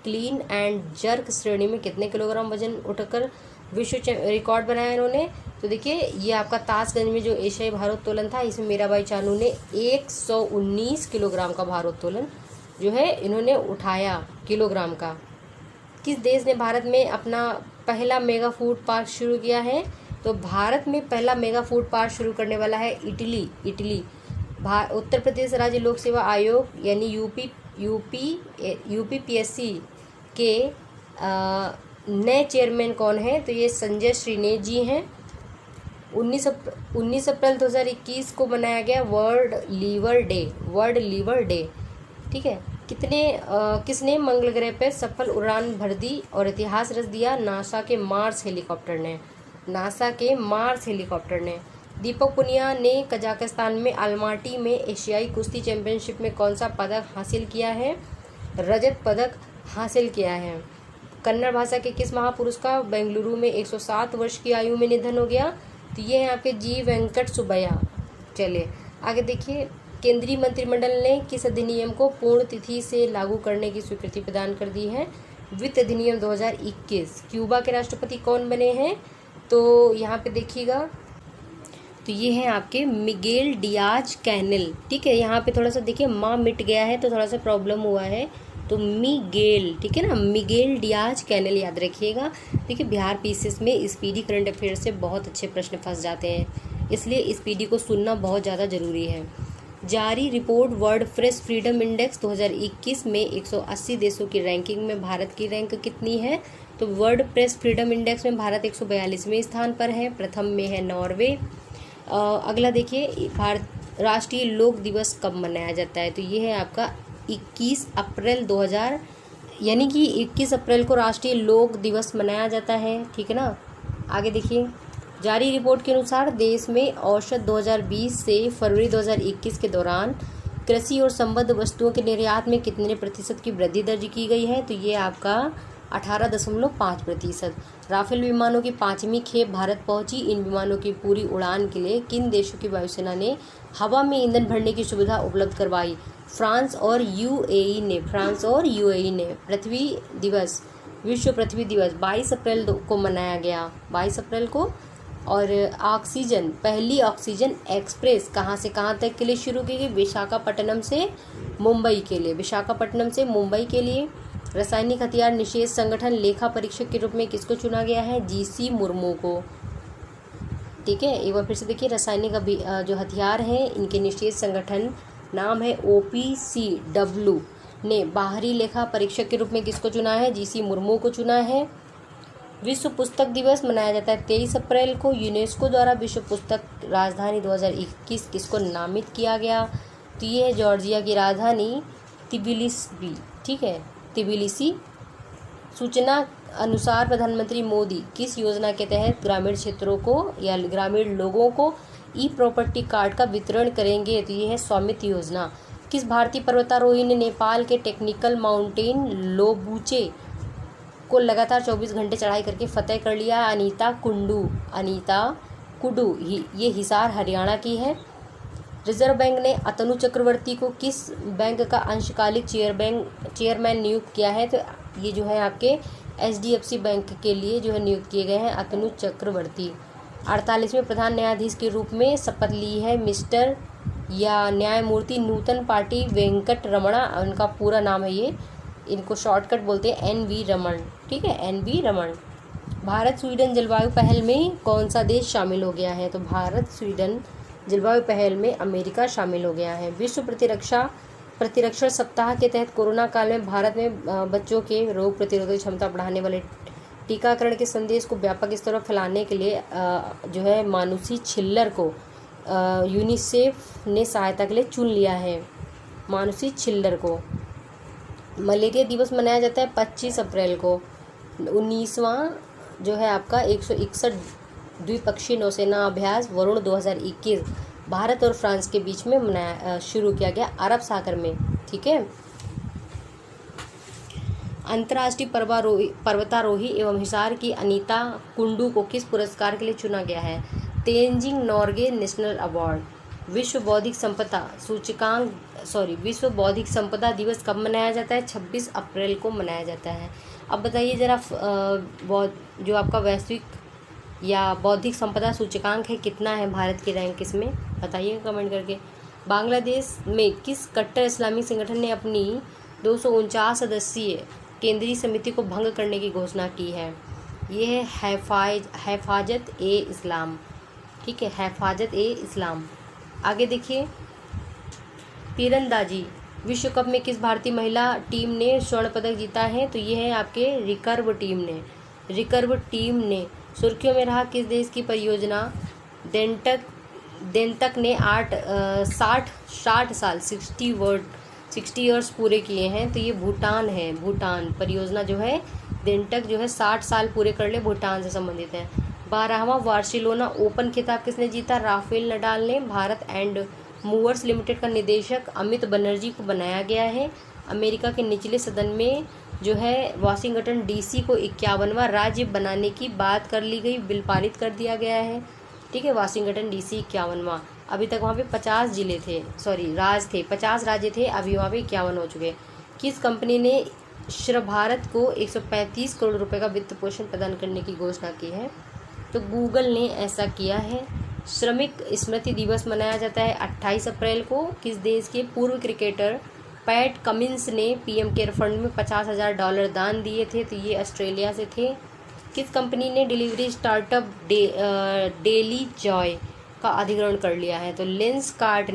क्लीन एंड जर्क श्रेणी में कितने किलोग्राम वजन उठाकर विश्व रिकॉर्ड बनाया इन्होंने? तो देखिए, ये आपका ताशगंज में जो एशियाई भारोत्तोलन था, इसमें मीराबाई चानू ने 119 किलोग्राम का भारोत्तोलन जो है इन्होंने उठाया किलोग्राम का। किस देश ने भारत में अपना पहला मेगा फूड पार्क शुरू किया है? तो भारत में पहला मेगा फूड पार्क शुरू करने वाला है इटली। उत्तर प्रदेश राज्य लोक सेवा आयोग यानी यूपीपीएससी के नए चेयरमैन कौन है? तो ये संजय श्रीनेश जी हैं। 19 अप्रैल 2021 को मनाया गया वर्ल्ड लीवर डे। ठीक है, किसने मंगल ग्रह पर सफल उड़ान भर दी और इतिहास रच दिया? नासा के मार्स हेलीकॉप्टर ने। दीपक पुनिया ने कजाकिस्तान में अल्माटी में एशियाई कुश्ती चैंपियनशिप में कौन सा पदक हासिल किया है? रजत पदक हासिल किया है। कन्नड़ भाषा के किस महापुरुष का बेंगलुरु में 107 वर्ष की आयु में निधन हो गया? तो ये है आपके जी वेंकट सुब्बैया। चलिए आगे देखिए, केंद्रीय मंत्रिमंडल ने किस अधिनियम को पूर्ण तिथि से लागू करने की स्वीकृति प्रदान कर दी है? वित्त अधिनियम 2021। क्यूबा के राष्ट्रपति कौन बने हैं? तो यहाँ पे देखिएगा, तो ये हैं आपके मिगेल डियाज कैनेल। ठीक है, यहाँ पे थोड़ा सा देखिए माँ मिट गया है तो थोड़ा सा प्रॉब्लम हुआ है, तो मिगेल, ठीक है ना, मिगेल डियाज कैनेल याद रखिएगा। देखिए बिहार पीसीएस में स्पीडी करंट अफेयर से बहुत अच्छे प्रश्न फंस जाते हैं, इसलिए स्पीडी को सुनना बहुत ज़्यादा ज़रूरी है। जारी report world press freedom index 2021 में 180 देशों की रैंकिंग में भारत की रैंक कितनी है? तो वर्ल्ड प्रेस फ्रीडम इंडेक्स में भारत 142वें स्थान पर है, प्रथम में है नॉर्वे। अगला देखिए, भारत राष्ट्रीय लोक दिवस कब मनाया जाता है? तो ये है आपका 21 अप्रैल 2000, यानी कि 21 अप्रैल को राष्ट्रीय लोक दिवस मनाया जाता है। ठीक है ना। आगे देखिए, जारी रिपोर्ट के अनुसार देश में औसत 2020 से फरवरी 2021 के दौरान कृषि और संबद्ध वस्तुओं के निर्यात में कितने प्रतिशत की वृद्धि दर्ज की गई है? तो ये आपका 18.5%। राफेल विमानों की 5वीं खेप भारत पहुंची। इन विमानों की पूरी उड़ान के लिए किन देशों की वायुसेना ने हवा में ईंधन भरने की सुविधा उपलब्ध करवाई? फ्रांस और यूएई ने। पृथ्वी दिवस, विश्व पृथ्वी दिवस 22 अप्रैल को मनाया गया, 22 अप्रैल को। और ऑक्सीजन, पहली ऑक्सीजन एक्सप्रेस कहाँ से कहाँ तक के लिए शुरू की गई? विशाखापट्टनम से मुंबई के लिए। रासायनिक हथियार निषेध संगठन लेखा परीक्षक के रूप में किसको चुना गया है? जीसी मुर्मू को। ठीक है, एक बार फिर से देखिए, रासायनिक जो हथियार हैं इनके निषेध संगठन नाम है OPCW ने बाहरी लेखा परीक्षक के रूप में किसको चुना है? जीसी मुर्मू को चुना है। विश्व पुस्तक दिवस मनाया जाता है 23 अप्रैल को। यूनेस्को द्वारा विश्व पुस्तक राजधानी 2021 किसको नामित किया गया? तो ये है जॉर्जिया की राजधानी तिबिलिसी। ठीक है, तिबिलिसी। सूचना अनुसार प्रधानमंत्री मोदी किस योजना के तहत ग्रामीण क्षेत्रों को या ग्रामीण लोगों को ई प्रॉपर्टी कार्ड का वितरण करेंगे? तो ये है स्वामित्व योजना। किस भारतीय पर्वतारोही ने नेपाल के टेक्निकल माउंटेन लोबूचे को लगातार 24 घंटे चढ़ाई करके फतेह कर लिया? अनीता कुडू। ये हिसार हरियाणा की है। रिजर्व बैंक ने अतनु चक्रवर्ती को किस बैंक का अंशकालिक चेयरमैन नियुक्त किया है? तो ये जो है आपके HDFC बैंक के लिए जो है नियुक्त किए गए हैं अतनु चक्रवर्ती। 48वें प्रधान न्यायाधीश के रूप में शपथ ली है मिस्टर या न्यायमूर्ति नूतन पाटी वेंकट रमणा, उनका पूरा नाम है ये, इनको शॉर्टकट बोलते हैं NV रमन। ठीक है, NV रमन। भारत स्वीडन जलवायु पहल में कौन सा देश शामिल हो गया है? तो भारत स्वीडन जलवायु पहल में अमेरिका शामिल हो गया है। विश्व प्रतिरक्षण सप्ताह के तहत कोरोना काल में भारत में बच्चों के रोग प्रतिरोधक क्षमता बढ़ाने वाले टीकाकरण के संदेश को व्यापक स्तर पर फैलाने के लिए जो है मानुषी छिल्लर को यूनिसेफ ने सहायता के लिए चुन लिया है। मानुषी छिल्लर को। मलेरिया दिवस मनाया जाता है 25 अप्रैल को। 19वां जो है आपका 161 द्विपक्षीय नौसेना अभ्यास वरुण 2021 भारत और फ्रांस के बीच में शुरू किया गया अरब सागर में। ठीक है। अंतर्राष्ट्रीय पर्वतारोही एवं हिसार की अनीता कुंडू को किस पुरस्कार के लिए चुना गया है? Tenzing Norgay national award. विश्व बौद्धिक संपदा दिवस कब मनाया जाता है? 26 अप्रैल को मनाया जाता है। अब बताइए जरा जो आपका वैश्विक या बौद्धिक संपदा सूचकांक है कितना है भारत की रैंक इसमें, बताइएगा कमेंट करके। बांग्लादेश में किस कट्टर इस्लामिक संगठन ने अपनी 249 सदस्यीय केंद्रीय समिति को भंग करने की घोषणा की है? ये है हैफाजत-ए-इस्लाम। ठीक है, हैफाजत-ए-इस्लाम। आगे देखिए, तीरंदाजी विश्व कप में किस भारतीय महिला टीम ने स्वर्ण पदक जीता है? तो ये है आपके रिकर्व टीम ने। सुर्खियों में रहा किस देश की परियोजना? डेंटक ने 60 साल 60 ईयर्स पूरे किए हैं। तो ये भूटान है। भूटान परियोजना जो है डेंटक जो है 60 साल पूरे कर ले, भूटान से संबंधित है। 12वां बार्सिलोना ओपन खिताब किसने जीता? राफेल नडाल ने। भारत एंड मूवर्स लिमिटेड का निदेशक अमित बनर्जी को बनाया गया है। अमेरिका के निचले सदन में जो है वाशिंगटन DC को 51वां राज्य बनाने की बात कर ली गई, बिल पारित कर दिया गया है। ठीक है, वाशिंगटन DC 51वां। अभी तक वहाँ पे 50 जिले थे, सॉरी राज थे, 50 राज्य थे, अभी वहाँ पे 51 हो चुके। किस कंपनी ने श्र भारत को 135 करोड़ रुपए का वित्त पोषण प्रदान करने की घोषणा की है? तो गूगल ने ऐसा किया है। श्रमिक स्मृति दिवस मनाया जाता है 28 अप्रैल को। किस देश के पूर्व क्रिकेटर पैट कमिंस ने पीएम केयर फंड में $50,000 दान दिए थे? तो ये ऑस्ट्रेलिया से थे। किस कंपनी ने डिलीवरी स्टार्टअप डेली जॉय का अधिग्रहण कर लिया है? तो लेंसकार्ट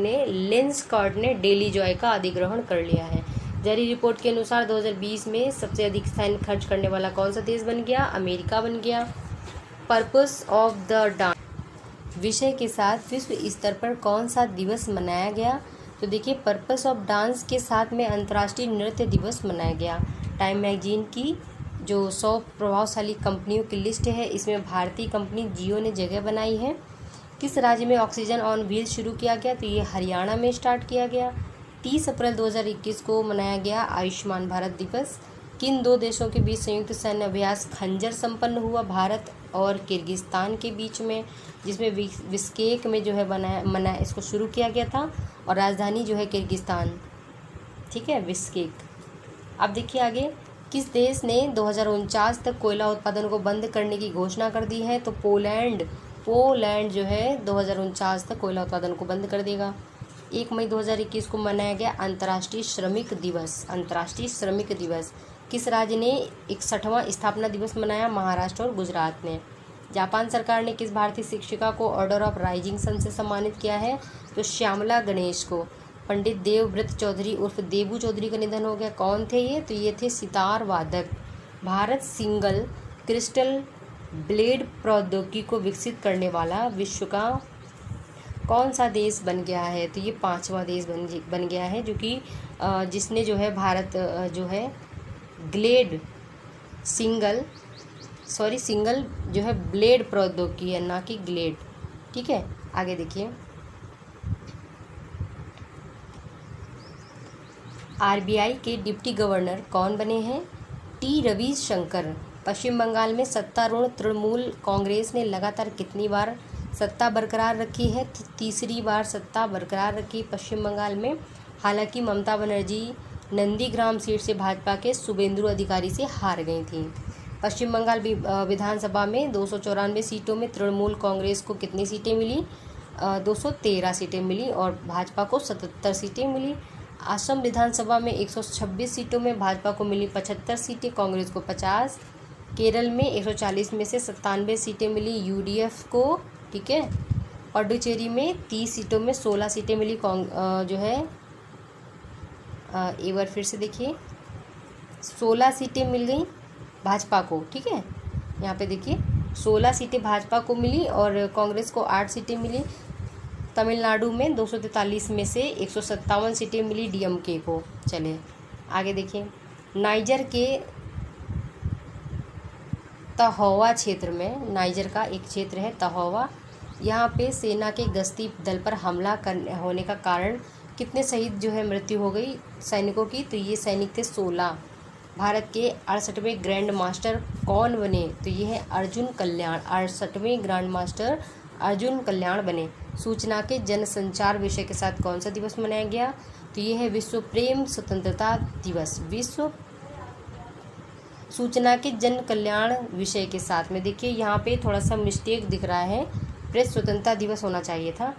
ने डेली जॉय का अधिग्रहण कर लिया है। जारी रिपोर्ट के अनुसार 2020 में सबसे अधिक सैन्य खर्च करने वाला कौन सा देश बन गया? अमेरिका बन गया। पर्पस ऑफ द डांस विषय के साथ विश्व स्तर पर कौन सा दिवस मनाया गया? तो देखिए, पर्पस ऑफ डांस के साथ में अंतर्राष्ट्रीय नृत्य दिवस मनाया गया। टाइम मैगजीन की जो 100 प्रभावशाली कंपनियों की लिस्ट है, इसमें भारतीय कंपनी जियो ने जगह बनाई है। किस राज्य में ऑक्सीजन ऑन व्हील शुरू किया गया? तो ये हरियाणा में स्टार्ट किया गया। 30 अप्रैल 2021 को मनाया गया आयुष्मान भारत दिवस। किन दो देशों के बीच संयुक्त सैन्य अभ्यास खंजर संपन्न हुआ? भारत और किर्गिस्तान के बीच में, जिसमें बिश्केक में जो है इसको शुरू किया गया था, और राजधानी जो है किर्गिस्तान, ठीक है, बिश्केक। अब देखिए आगे, किस देश ने 2049 तक कोयला उत्पादन को बंद करने की घोषणा कर दी है? तो पोलैंड जो है 2049 तक कोयला उत्पादन को बंद कर देगा। 1 मई 2021 को मनाया गया अंतर्राष्ट्रीय श्रमिक दिवस। किस राज्य ने 61वां स्थापना दिवस मनाया? महाराष्ट्र और गुजरात ने। जापान सरकार ने किस भारतीय शिक्षिका को ऑर्डर ऑफ राइजिंग सन से सम्मानित किया है? तो श्यामला गणेश को। पंडित देवव्रत चौधरी उर्फ देबू चौधरी का निधन हो गया। कौन थे ये? तो ये थे सितार वादक। भारत सिंगल क्रिस्टल ब्लेड प्रौद्योगिकी को विकसित करने वाला विश्व का कौन सा देश बन गया है? तो ये 5वां देश बन गया है, जो कि जिसने जो है भारत जो है सिंगल जो है ब्लेड प्रौद्योगिकी है, ना कि ग्लेड, ठीक है। आगे देखिए, आरबीआई के डिप्टी गवर्नर कौन बने हैं? टी रविशंकर। पश्चिम बंगाल में सत्तारूढ़ तृणमूल कांग्रेस ने लगातार कितनी बार सत्ता बरकरार रखी है? तीसरी बार सत्ता बरकरार रखी पश्चिम बंगाल में। हालांकि ममता बनर्जी नंदीग्राम सीट से भाजपा के शुभेंदु अधिकारी से हार गई थी। पश्चिम बंगाल विधानसभा में 294 सीटों में तृणमूल कांग्रेस को कितनी सीटें मिली? 213 सीटें मिली, और भाजपा को 77 सीटें मिली। असम विधानसभा में 126 सीटों में भाजपा को मिली 75 सीटें, कांग्रेस को 50। केरल में 140 में से 97 सीटें मिली यूडीएफ को, ठीक है। पुडुचेरी में 30 सीटों में 16 सीटें मिली जो है एक बार फिर से देखिए, 16 सीटें मिल गई भाजपा को, ठीक है। यहाँ पे देखिए 16 सीटें भाजपा को मिली और कांग्रेस को 8 सीटें मिली। तमिलनाडु में 243 में से 157 सीटें मिली डीएमके को। चलिए आगे देखिए, नाइजर के तहौवा क्षेत्र में, नाइजर का एक क्षेत्र है तहौवा, यहाँ पे सेना के गश्ती दल पर हमला होने का कारण कितने शहीद जो है मृत्यु हो गई सैनिकों की? तो ये सैनिक थे 16। भारत के 68वें ग्रैंड मास्टर कौन बने? तो ये है अर्जुन कल्याण। 68वें ग्रैंड मास्टर अर्जुन कल्याण बने। सूचना के जनसंचार विषय के साथ कौन सा दिवस मनाया गया? तो ये है विश्व प्रेम स्वतंत्रता दिवस। विश्व सूचना के जन कल्याण विषय के साथ में, देखिए यहाँ पे थोड़ा सा मिस्टेक दिख रहा है, प्रेस स्वतंत्रता दिवस होना चाहिए था।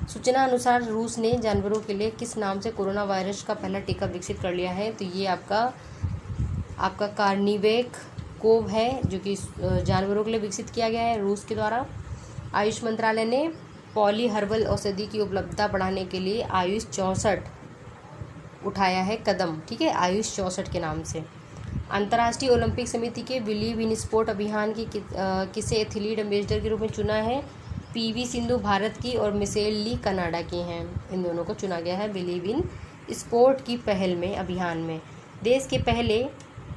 सूचना अनुसार रूस ने जानवरों के लिए किस नाम से कोरोना वायरस का पहला टीका विकसित कर लिया है? तो ये आपका कार्निवेक कोव है, जो कि जानवरों के लिए विकसित किया गया है रूस के द्वारा। आयुष मंत्रालय ने पॉली हर्बल औषधि की उपलब्धता बढ़ाने के लिए आयुष 64 उठाया है कदम, ठीक है, आयुष 64 के नाम से। अंतर्राष्ट्रीय ओलंपिक समिति के बिलीव इन स्पोर्ट अभियान की किसे एथलीट एम्बेसडर के रूप में चुना है? पीवी सिंधु भारत की और मिशेल ली कनाडा की हैं। इन दोनों को चुना गया है बिलीव इन स्पोर्ट की पहल में, अभियान में। देश के पहले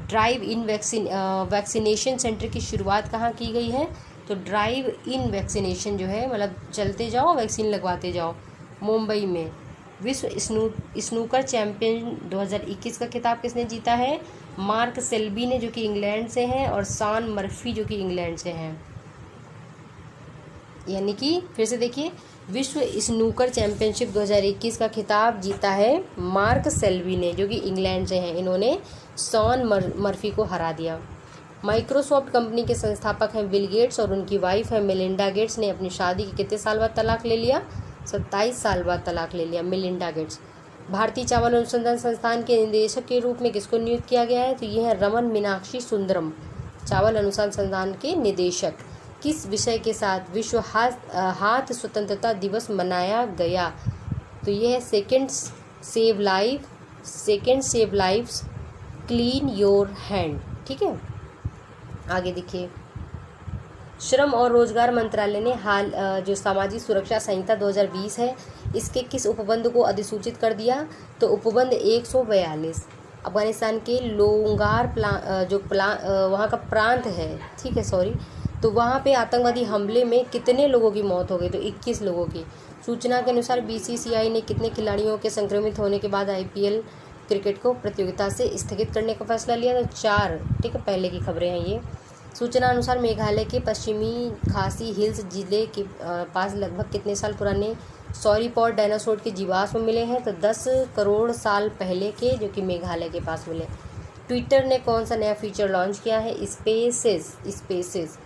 ड्राइव इन वैक्सीनेशन सेंटर की शुरुआत कहाँ की गई है? तो ड्राइव इन वैक्सीनेशन जो है, मतलब चलते जाओ वैक्सीन लगवाते जाओ, मुंबई में। विश्व स्नूकर चैंपियन 2021 का खिताब किसने जीता है? मार्क सेल्बी ने, जो कि इंग्लैंड से हैं, और शान मर्फी जो कि इंग्लैंड से हैं। यानी कि फिर से देखिए, विश्व स्नूकर चैंपियनशिप 2021 का खिताब जीता है मार्क सेल्वी ने, जो कि इंग्लैंड से हैं। इन्होंने शॉन मर्फी को हरा दिया। माइक्रोसॉफ्ट कंपनी के संस्थापक हैं बिल गेट्स और उनकी वाइफ है मेलिंडा गेट्स ने अपनी शादी के कितने साल बाद तलाक ले लिया? 27 साल बाद तलाक ले लिया मेलिंडा गेट्स। भारतीय चावल अनुसंधान संस्थान के निदेशक के रूप में किसको नियुक्त किया गया है? तो ये है रमन मीनाक्षी सुंदरम, चावल अनुसंधान संस्थान के निदेशक। किस विषय के साथ विश्व हाथ स्वतंत्रता दिवस मनाया गया? तो ये है second save lives clean your hand. ठीक है, आगे देखिए। श्रम और रोजगार मंत्रालय ने हाल जो सामाजिक सुरक्षा संहिता 2020 है, इसके किस उपबंध को अधिसूचित कर दिया? तो उपबंध 142 अफगानिस्तान के लोंगार वहाँ का प्रांत है, ठीक है, सॉरी, तो वहाँ पे आतंकवादी हमले में कितने लोगों की मौत हो गई? तो 21 लोगों की। सूचना के अनुसार बीसीसीआई ने कितने खिलाड़ियों के संक्रमित होने के बाद आईपीएल क्रिकेट को प्रतियोगिता से स्थगित करने का फैसला लिया? तो 4। ठीक है, पहले की खबरें हैं ये। सूचना अनुसार मेघालय के पश्चिमी खासी हिल्स जिले के पास लगभग कितने साल पुराने सॉरीपॉड डायनासोर के जीवाश्म मिले हैं? तो 10 करोड़ साल पहले के, जो कि मेघालय के पास मिले। ट्विटर ने कौन सा नया फीचर लॉन्च किया है? स्पेसेस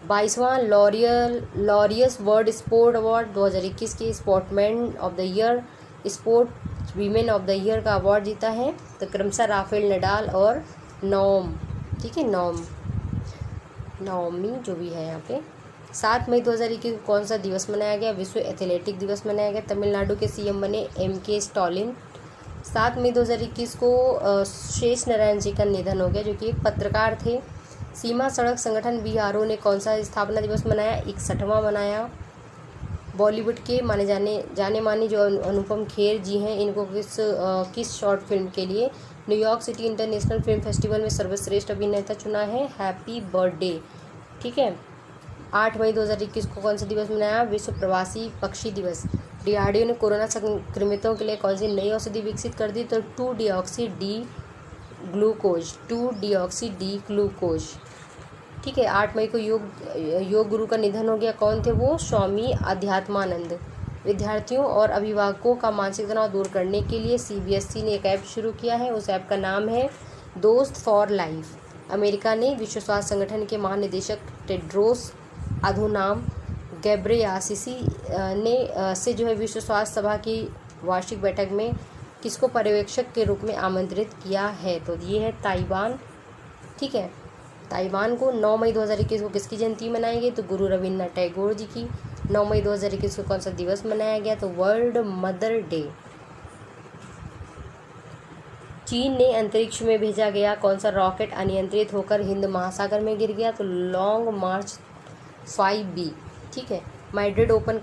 22वां लॉरियस वर्ल्ड स्पोर्ट अवार्ड 2021 के sportsman of the year, sport women of the year का अवार्ड जीता है। तो क्रमशः राफेल नडाल और ठीक है, नाओमी जो भी है यहाँ पे। 7 मई 2021 को कौन सा दिवस मनाया गया? विश्व एथलेटिक दिवस मनाया गया। तमिलनाडु के सीएम बने MK स्टालिन। 7 मई 2021 को शेष नारायण जी का निधन हो गया, जो कि एक पत्रकार थे। सीमा सड़क संगठन BRO ने कौन सा स्थापना दिवस मनाया? 61वां मनाया। बॉलीवुड के जाने माने जो अनुपम खेर जी हैं, इनको किस शॉर्ट फिल्म के लिए New York city international film festival में सर्वश्रेष्ठ अभिनेता चुना है? Happy birthday. ठीक है। 8 मई 2021 को कौन सा दिवस मनाया? विश्व प्रवासी पक्षी दिवस। DRDO ने कोरोना संक्रमितों के लिए कौन सी नई औषधि विकसित कर दी? तो 2-डीऑक्सी डी ग्लूकोज। ठीक है। 8 मई को योग गुरु का निधन हो गया। कौन थे वो? स्वामी अध्यात्मानंद। विद्यार्थियों और अभिभावकों का मानसिक तनाव दूर करने के लिए CBSE ने एक ऐप शुरू किया है। उस ऐप का नाम है दोस्त फॉर लाइफ। अमेरिका ने विश्व स्वास्थ्य संगठन के महानिदेशक टेड्रोस अधनॉम घेब्रेयेसस ने से जो है विश्व स्वास्थ्य सभा की वार्षिक बैठक में किसको पर्यवेक्षक के रूप में आमंत्रित किया है? तो ये है ताइवान। ठीक है। ताइवान को 9 मई 2021 को किसकी जयंती मनाई गई? तो गुरु रविन्द्रनाथ टैगोर जी की। 9 मई 2021 को कौन सा दिवस मनाया गया? तो वर्ल्ड मदर डे। चीन ने अंतरिक्ष में भेजा गया कौन सा रॉकेट अनियंत्रित होकर हिंद महासागर में गिर गया? तो लॉन्ग मार्च 5B। ठीक है। मैड्रिड ओपन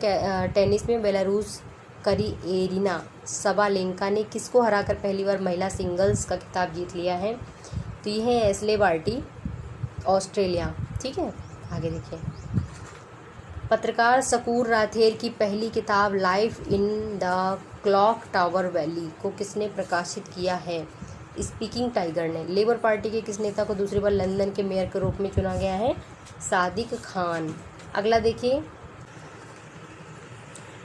टेनिस में बेलारूस करी एरिना सबालेंका ने किसको हराकर पहली बार महिला सिंगल्स का खिताब जीत लिया है? तो ये है एस्ले बार्टी, ऑस्ट्रेलिया। ठीक है। आगे देखिए। पत्रकार शकूर राथेर की पहली किताब life in the clock tower valley को किसने प्रकाशित किया है? स्पीकिंग टाइगर ने। लेबर पार्टी के किस नेता को दूसरी बार लंदन के मेयर के रूप में चुना गया है? सादिक खान। अगला देखिए।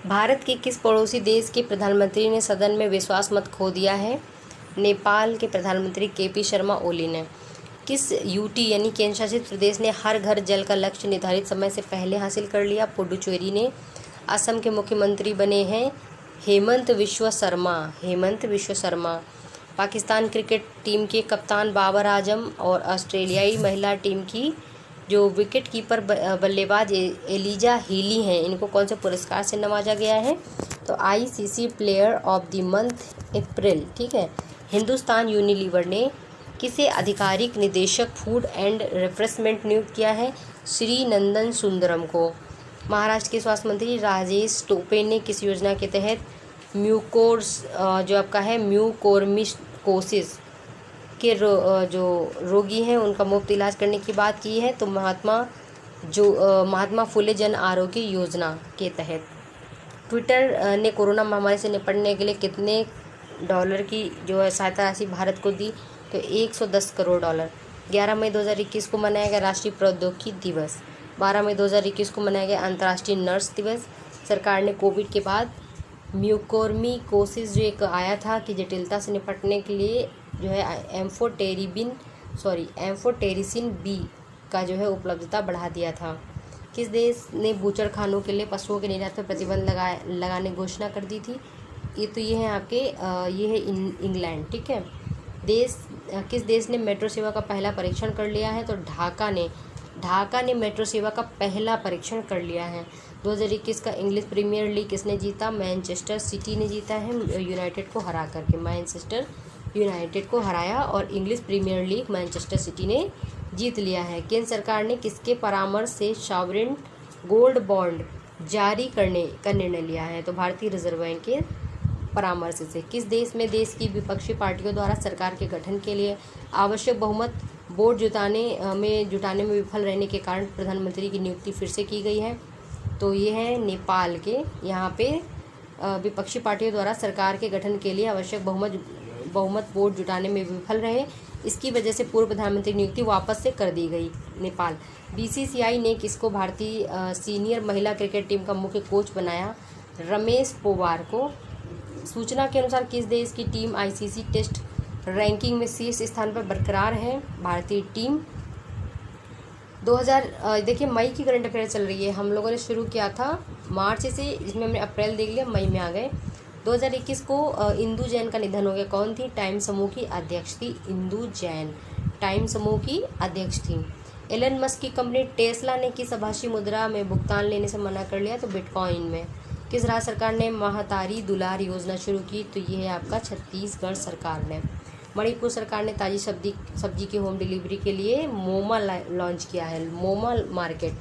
भारत के किस पड़ोसी देश के प्रधानमंत्री ने सदन में विश्वास मत खो दिया है? नेपाल के प्रधानमंत्री KP शर्मा ओली ने। किस UT यानी केंद्र शासित प्रदेश ने हर घर जल का लक्ष्य निर्धारित समय से पहले हासिल कर लिया? पुडुचेरी ने। असम के मुख्यमंत्री बने हैं हेमंत विश्व शर्मा। पाकिस्तान क्रिकेट टीम के कप्तान बाबर आजम और ऑस्ट्रेलियाई महिला टीम की जो विकेट कीपर बल्लेबाज एलिजा हीली हैं, इनको कौन से पुरस्कार से नवाजा गया है? तो ICC player of the month अप्रैल। ठीक है। हिंदुस्तान यूनिलीवर ने किसे आधिकारिक निदेशक फूड एंड रिफ्रेशमेंट नियुक्त किया है? श्री नंदन सुंदरम को। महाराष्ट्र के स्वास्थ्य मंत्री राजेश टोपे ने किस योजना के तहत म्यूकोरमिकोसिस के जो रोगी हैं उनका मुफ्त इलाज करने की बात की है? तो महात्मा फुले जन आरोग्य योजना के तहत। ट्विटर ने कोरोना महामारी से निपटने के लिए कितने डॉलर की जो है सहायता राशि भारत को दी? तो 110 करोड़ डॉलर। 11 मई 2021 को मनाया गया राष्ट्रीय प्रौद्योगिकी दिवस। 12 मई 2021 को मनाया गया अंतर्राष्ट्रीय नर्स दिवस। सरकार ने कोविड के बाद म्यूकोरमिकोसिस जो एक आया था कि जटिलता से निपटने के लिए जो है एम्फोटेरिसिन बी का जो है उपलब्धता बढ़ा दिया था। किस देश ने बूचड़खानों के लिए पशुओं के निर्यात पर प्रतिबंध लगाने की घोषणा कर दी थी? ये है आपके ये है इंग्लैंड। ठीक है। किस देश ने मेट्रो सेवा का पहला परीक्षण कर लिया है? तो ढाका ने मेट्रो सेवा का पहला परीक्षण कर लिया है। 2021 का इंग्लिश प्रीमियर लीग किसने जीता? मैनचेस्टर सिटी ने जीता है यूनाइटेड को हरा करके। मैनचेस्टर यूनाइटेड को हराया और English Premier League Manchester City ने जीत लिया है। केंद्र सरकार ने किसके परामर्श से सॉवरेन गोल्ड बॉन्ड जारी करने का निर्णय लिया है? तो भारतीय रिजर्व बैंक के परामर्श से। किस देश में देश की विपक्षी पार्टियों द्वारा सरकार के गठन के लिए आवश्यक बहुमत वोट जुटाने में विफल रहने के कारण प्रधानमंत्री की नियुक्ति फिर से की गई है? तो ये है नेपाल के। यहाँ पे विपक्षी पार्टियों द्वारा सरकार के गठन के लिए आवश्यक बहुमत वोट जुटाने में विफल रहे, इसकी वजह से पूर्व प्रधानमंत्री की नियुक्ति वापस से कर दी गई। नेपाल। बीसीसीआई ने किसको भारतीय सीनियर महिला क्रिकेट टीम का मुख्य कोच बनाया? रमेश पोवार को। सूचना के अनुसार किस देश की टीम आईसीसी टेस्ट रैंकिंग में शीर्ष स्थान पर बरकरार है? भारतीय टीम। 2000 देखिए मई की करंट अफेयर चल रही है। हम लोगों ने शुरू किया था मार्च से, इसमें हमने अप्रैल देख लिया, मई में आ गए। 2021 को इंदु जैन का निधन हो गया। कौन थी? टाइम समूह की अध्यक्ष थी इंदु जैन। टाइम समूह की अध्यक्ष थी। एलन मस्क की कंपनी टेस्ला ने किस आभासी मुद्रा में भुगतान लेने से मना कर लिया? तो बिटकॉइन में। किस राज्य सरकार ने महतारी दुलार योजना शुरू की? तो ये है आपका छत्तीसगढ़ सरकार ने। मणिपुर सरकार ने ताज़ी सब्जी की होम डिलीवरी के लिए मोमा लॉन्च किया है, मोमा मार्केट।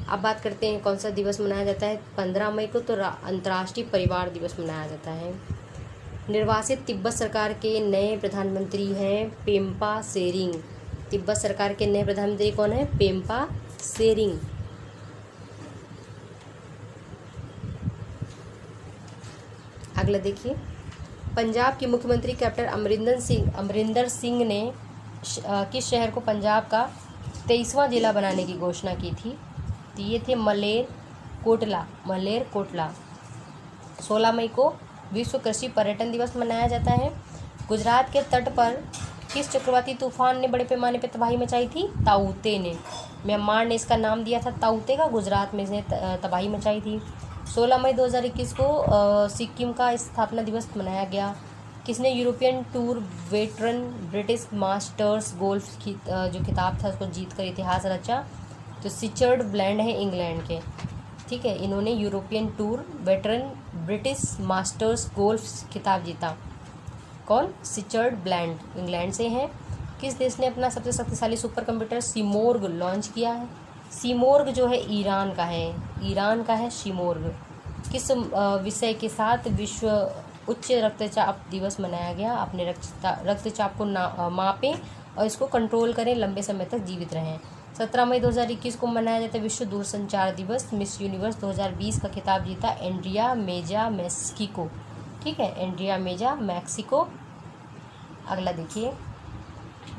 अब बात करते हैं कौन सा दिवस मनाया जाता है 15 मई को? तो अंतर्राष्ट्रीय परिवार दिवस मनाया जाता है। निर्वासित तिब्बत सरकार के नए प्रधानमंत्री हैं पेम्पा सेरिंग। तिब्बत सरकार के नए प्रधानमंत्री कौन है? पेम्पा सेरिंग। अगला देखिए, पंजाब के मुख्यमंत्री कैप्टन अमरिंदर सिंह ने किस शहर को पंजाब का 23वां जिला बनाने की घोषणा की थी? तो ये थे मलेरकोटला। 16 मई को विश्व कृषि पर्यटन दिवस मनाया जाता है। गुजरात के तट पर किस चक्रवाती तूफान ने बड़े पैमाने पर तबाही मचाई थी? ताऊते ने। म्यांमार ने इसका नाम दिया था ताऊते का। गुजरात में इसने तबाही मचाई थी। 16 मई 2021 को सिक्किम का स्थापना दिवस मनाया गया। किसने European tour veteran British masters golf जो खिताब था उसको जीतकर इतिहास रचा? तो सिचर्ड ब्लैंड है इंग्लैंड के। ठीक है, इन्होंने European tour veteran British masters golf खिताब जीता। कौन? सिचर्ड ब्लैंड इंग्लैंड से हैं। किस देश ने अपना सबसे शक्तिशाली सुपर कंप्यूटर सीमोर्ग लॉन्च किया है? सीमोर्ग जो है ईरान का है सीमोर्ग। किस विषय के साथ विश्व उच्च रक्तचाप दिवस मनाया गया? अपने रक्तचाप को मापें और इसको कंट्रोल करें, लंबे समय तक जीवित रहें। 17 मई 2021 को मनाया जाता है विश्व दूरसंचार दिवस। मिस यूनिवर्स 2020 का खिताब जीता एंड्रिया मेजा मैक्सिको। ठीक है, एंड्रिया मेजा मैक्सिको। अगला देखिए,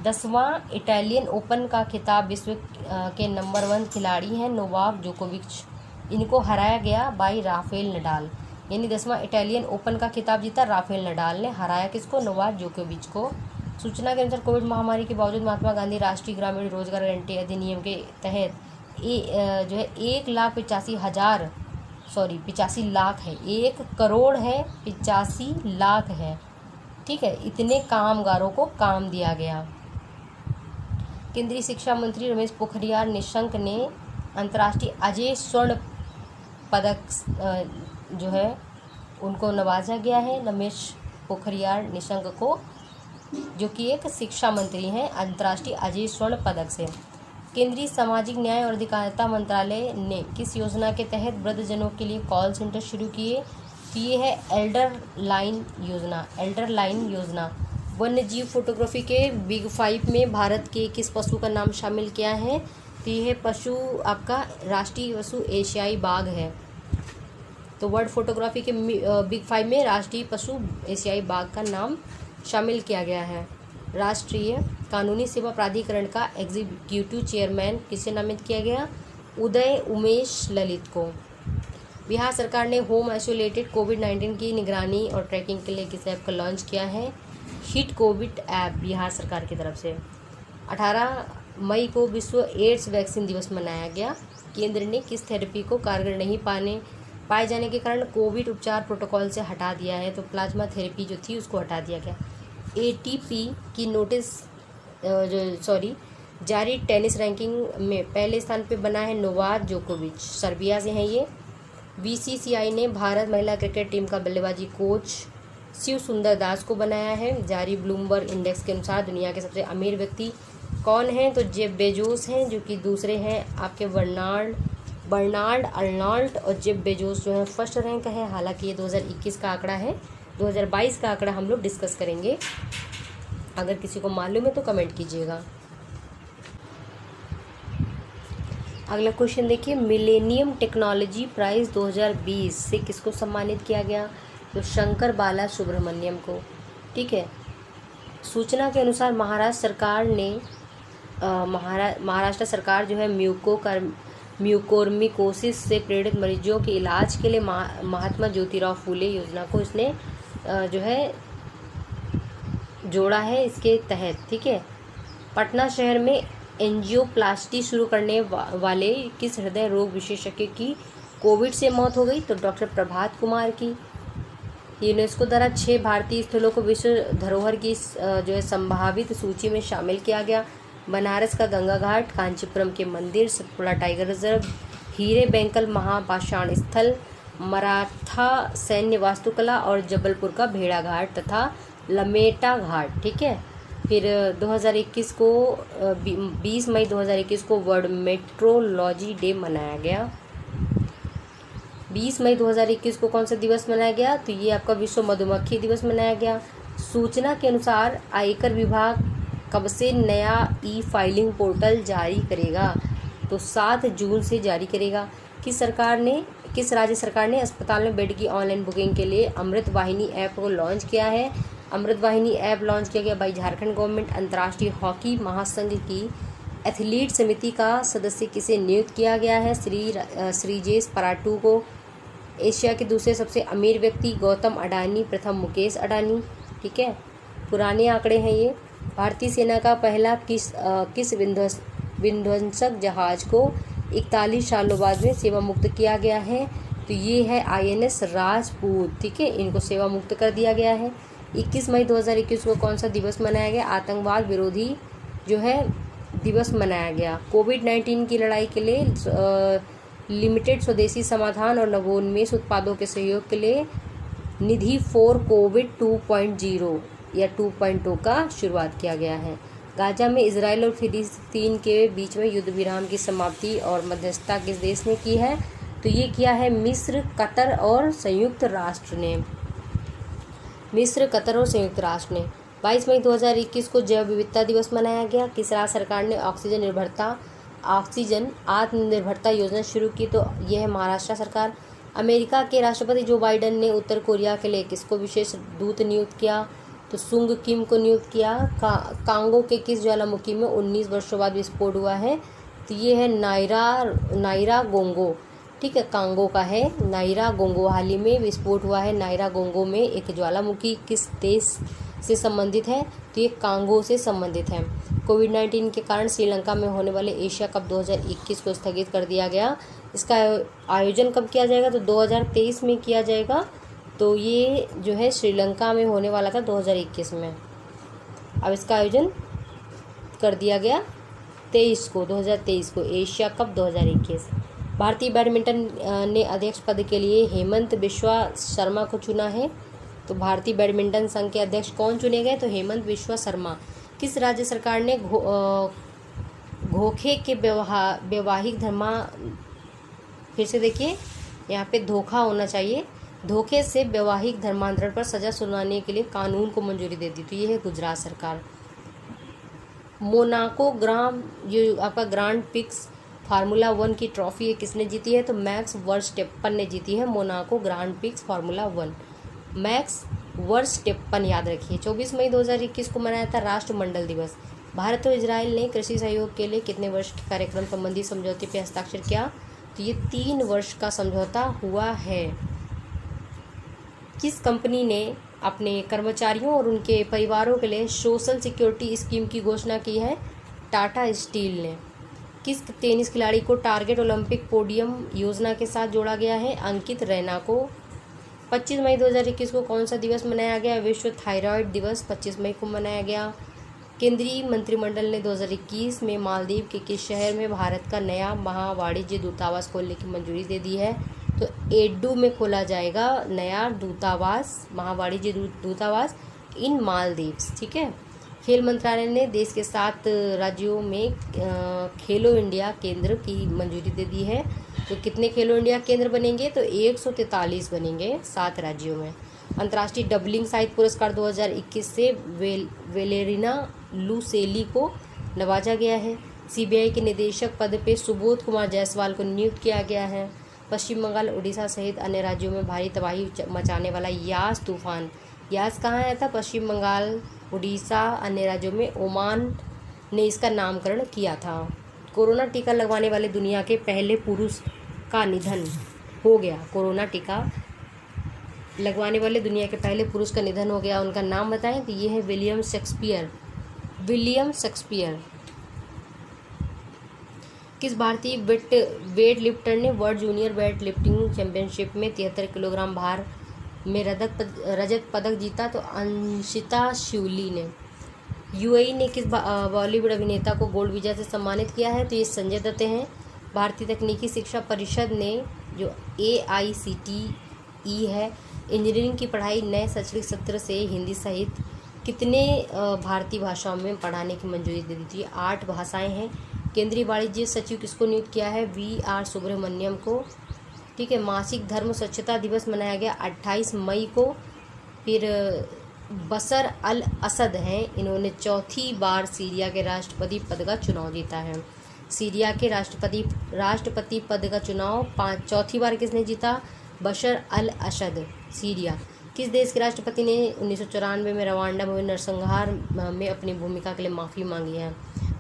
10वां इटालियन ओपन का खिताब विश्व के नंबर 1 खिलाड़ी हैं नोवाक जोकोविच। इनको हराया गया बाई राफेल नडाल। यानी 10वां इटालियन ओपन का खिताब जीता राफेल नडाल ने। हराया किसको? नोवाक जोकोविच को। सूचना के अनुसार कोविड महामारी के बावजूद महात्मा गांधी राष्ट्रीय ग्रामीण रोजगार गारंटी अधिनियम के तहत जो है 85 लाख है, 1 करोड़ है 85 लाख है। ठीक है, इतने कामगारों को काम दिया गया। केंद्रीय शिक्षा मंत्री रमेश पोखरियाल निशंक ने अंतर्राष्ट्रीय अजय स्वर्ण पदक जो है उनको नवाजा गया है। रमेश पोखरियाल निशंक को, जो कि एक शिक्षा मंत्री हैं, अंतर्राष्ट्रीय अजय स्वर्ण पदक से। केंद्रीय सामाजिक न्याय और अधिकारिता मंत्रालय ने किस योजना के तहत वृद्धजनों के लिए कॉल सेंटर शुरू किए? तो ये है एल्डर लाइन योजना। वन्य जीव फोटोग्राफी के बिग 5 में भारत के किस पशु का नाम शामिल किया है? तो ये पशु आपका राष्ट्रीय पशु एशियाई बाघ है। तो वर्ल्ड फोटोग्राफी के बिग 5 में राष्ट्रीय पशु एशियाई बाघ का नाम शामिल किया गया है। राष्ट्रीय कानूनी सेवा प्राधिकरण का एग्जीक्यूटिव चेयरमैन किसे नामित किया गया? उदय उमेश ललित को। बिहार सरकार ने होम आइसोलेटेड कोविड-19 की निगरानी और ट्रैकिंग के लिए किस ऐप का लॉन्च किया है? हिट कोविड ऐप बिहार सरकार की तरफ से। 18 मई को विश्व एड्स वैक्सीन दिवस मनाया गया। केंद्र ने किस थेरेपी को कारगर नहीं पाए जाने के कारण कोविड उपचार प्रोटोकॉल से हटा दिया है? तो प्लाज्मा थेरेपी जो थी उसको हटा दिया गया। एटीपी की जारी टेनिस रैंकिंग में पहले स्थान पे बना है नोवाक जोकोविच, सर्बिया से हैं ये। बीसीसीआई ने भारत महिला क्रिकेट टीम का बल्लेबाजी कोच शिव सुंदर दास को बनाया है। जारी ब्लूमबर्ग इंडेक्स के अनुसार दुनिया के सबसे अमीर व्यक्ति कौन हैं? तो जेफ बेजोस हैं, जो कि दूसरे हैं आपके बर्नार्ड अर्नॉल्ट, और जेफ बेजोस जो है फर्स्ट रैंक है। हालांकि ये 2021 का आंकड़ा है, 2022 का आंकड़ा हम लोग डिस्कस करेंगे। अगर किसी को मालूम है तो कमेंट कीजिएगा। अगला क्वेश्चन देखिए, मिलेनियम टेक्नोलॉजी प्राइज़ 2020 से किसको सम्मानित किया गया? तो शंकर बाला सुब्रमण्यम को। ठीक है। सूचना के अनुसार महाराष्ट्र सरकार जो है म्यूकोरमिकोसिस से पीड़ित मरीजों के इलाज के लिए महात्मा ज्योतिराव फूले योजना को इसने जो है जोड़ा है इसके तहत। ठीक है। पटना शहर में एंजियोप्लास्टी शुरू करने वाले किस हृदय रोग विशेषज्ञ की कोविड से मौत हो गई? तो डॉक्टर प्रभात कुमार की। यूनेस्को द्वारा 6 भारतीय स्थलों को विश्व धरोहर की जो है संभावित सूची में शामिल किया गया। बनारस का गंगा घाट, कांचीपुरम के मंदिर, सतपुड़ा टाइगर रिजर्व, हीरे बैंकल महापाषाण स्थल, मराठा सैन्य वास्तुकला और जबलपुर का भेड़ा घाट तथा लमेटा घाट। ठीक है। फिर 2021 को 20 मई 2021 को वर्ल्ड मेट्रोलॉजी डे मनाया गया। 20 मई 2021 को कौन सा दिवस मनाया गया? तो ये आपका विश्व मधुमक्खी दिवस मनाया गया। सूचना के अनुसार आयकर विभाग कब से नया ई फाइलिंग पोर्टल जारी करेगा? तो 7 जून से जारी करेगा। किस राज्य सरकार ने अस्पताल में बेड की ऑनलाइन बुकिंग के लिए अमृत वाहिनी ऐप को लॉन्च किया है? अमृत वाहिनी ऐप लॉन्च किया गया बाई झारखंड गवर्नमेंट। अंतर्राष्ट्रीय हॉकी महासंघ की एथलीट समिति का सदस्य किसे नियुक्त किया गया है? श्रीजेश पराटू को। एशिया के दूसरे सबसे अमीर व्यक्ति गौतम अडानी, प्रथम मुकेश अडानी। ठीक है। पुराने आंकड़े हैं ये। भारतीय सेना का पहला किस विध्वंसक जहाज को 41 सालों बाद में सेवा मुक्त किया गया है? तो ये है INS राजपूत। ठीक है। इनको सेवा मुक्त कर दिया गया है। 21 मई 2021 को कौन सा दिवस मनाया गया? आतंकवाद विरोधी जो है दिवस मनाया गया। कोविड-19 की लड़ाई के लिए लिमिटेड स्वदेशी समाधान और नवोन्मेष उत्पादों के सहयोग के लिए निधि फॉर कोविड 2.0 या 2.0 का शुरुआत किया गया है। गाजा में इजराइल और फिलिस्तीन के बीच में युद्ध विराम की समाप्ति और मध्यस्थता किस देश ने की है? तो ये किया है मिस्र, कतर और संयुक्त राष्ट्र ने। 22 मई 2021 को जैव विविधता दिवस मनाया गया। किस राज्य सरकार ने ऑक्सीजन आत्मनिर्भरता योजना शुरू की? तो यह है महाराष्ट्र सरकार। अमेरिका के राष्ट्रपति जो बाइडेन ने उत्तर कोरिया के लिए किसको विशेष दूत नियुक्त किया? तो सुंग किम को नियुक्त किया। कांगो के किस ज्वालामुखी में 19 वर्षों बाद विस्फोट हुआ है? तो ये है नायरा गोंगो। ठीक है। कांगो का है नायरा गोंगो। हाल ही में विस्फोट हुआ है नायरा गोंगो में। एक ज्वालामुखी किस देश से संबंधित है? तो ये कांगो से संबंधित है। कोविड-19 के कारण श्रीलंका में होने वाले एशिया कप 2021 को स्थगित कर दिया गया। इसका आयोजन कब किया जाएगा? तो 2023 में किया जाएगा। तो ये जो है श्रीलंका में होने वाला था 2021 में। अब इसका आयोजन कर दिया गया 2023 को एशिया कप 2021। भारतीय बैडमिंटन ने अध्यक्ष पद के लिए हेमंत बिश्वा शर्मा को चुना है। तो भारतीय बैडमिंटन संघ के अध्यक्ष कौन चुने गए? तो हेमंत बिश्वा शर्मा। किस राज्य सरकार ने धोखे के वैवाहिक धर्मा, फिर से देखिए यहाँ पे धोखा होना चाहिए, धोखे से वैवाहिक धर्मांतरण पर सजा सुनाने के लिए कानून को मंजूरी दे दी? तो ये है गुजरात सरकार। मोनाको जो आपका ग्रांड पिक्स फार्मूला 1 की ट्रॉफी है किसने जीती है? तो मैक्स वर्स्टेप्पन ने जीती है Monaco grand prix formula 1। Max Verstappen याद रखिए। 24 मई 2021 को मनाया था राष्ट्रमंडल दिवस। भारत और इजराइल ने कृषि सहयोग के लिए कितने वर्ष के कार्यक्रम संबंधी समझौते पर हस्ताक्षर किया? तो ये 3 वर्ष का समझौता हुआ है। किस कंपनी ने अपने कर्मचारियों और उनके परिवारों के लिए सोशल सिक्योरिटी स्कीम की घोषणा की है? टाटा स्टील ने। किस टेनिस खिलाड़ी को टारगेट ओलंपिक पोडियम योजना के साथ जोड़ा गया है? अंकित रैना को। 25 मई 2021 को कौन सा दिवस मनाया गया? विश्व थायराइड दिवस 25 मई को मनाया गया। केंद्रीय मंत्रिमंडल ने 2021 में मालदीव के किस शहर में भारत का नया महावाणिज्य दूतावास खोलने की मंजूरी दे दी है? तो एडू में खोला जाएगा नया दूतावास, महावाणिज्य दूतावास इन मालदीव्स। ठीक है। खेल मंत्रालय ने देश के 7 राज्यों में खेलो इंडिया केंद्र की मंजूरी दे दी है। तो कितने खेलो इंडिया केंद्र बनेंगे? तो 143 बनेंगे 7 राज्यों में। अंतर्राष्ट्रीय डबलिंग साहित्य पुरस्कार 2021 से वेलेरिना लुसेली को नवाजा गया है। सीबीआई के निदेशक पद पे सुबोध कुमार जायसवाल को नियुक्त किया गया है। पश्चिम बंगाल, उड़ीसा सहित अन्य राज्यों में भारी तबाही मचाने वाला यास तूफान, यास कहाँ आया था? पश्चिम बंगाल, उड़ीसा, अन्य राज्यों में। ओमान ने इसका नामकरण किया था। कोरोना टीका लगवाने वाले दुनिया के पहले पुरुष का निधन हो गया। कोरोना टीका लगवाने वाले दुनिया के पहले पुरुष का निधन हो गया। उनका नाम बताएं? तो ये है विलियम शेक्सपियर। William Shakespeare. किस भारतीय वेट लिफ्टर ने world junior weight lifting championship में 73 किलोग्राम भार में रजत पदक जीता? तो अंशिता शिवली ने। यूएई ने किस बॉलीवुड अभिनेता को गोल्ड वीजा से सम्मानित किया है? तो ये संजय दत्त हैं। भारतीय तकनीकी शिक्षा परिषद ने, जो AICTE है, इंजीनियरिंग की पढ़ाई नए शैक्षणिक सत्र से हिंदी सहित कितने भारतीय भाषाओं में पढ़ाने की मंजूरी दे दी थी? 8 भाषाएं हैं। केंद्रीय वाणिज्य सचिव किसको नियुक्त किया है? VR सुब्रमण्यम को। ठीक है। मासिक धर्म स्वच्छता दिवस मनाया गया 28 मई को। फिर बशर अल असद हैं, इन्होंने चौथी बार सीरिया के राष्ट्रपति पद का चुनाव जीता है। सीरिया के राष्ट्रपति पद का चुनाव चौथी बार किसने जीता? बशर अल असद, सीरिया। किस देश के राष्ट्रपति ने 1994 में रवांडा में हुए नरसंहार में अपनी भूमिका के लिए माफ़ी मांगी है?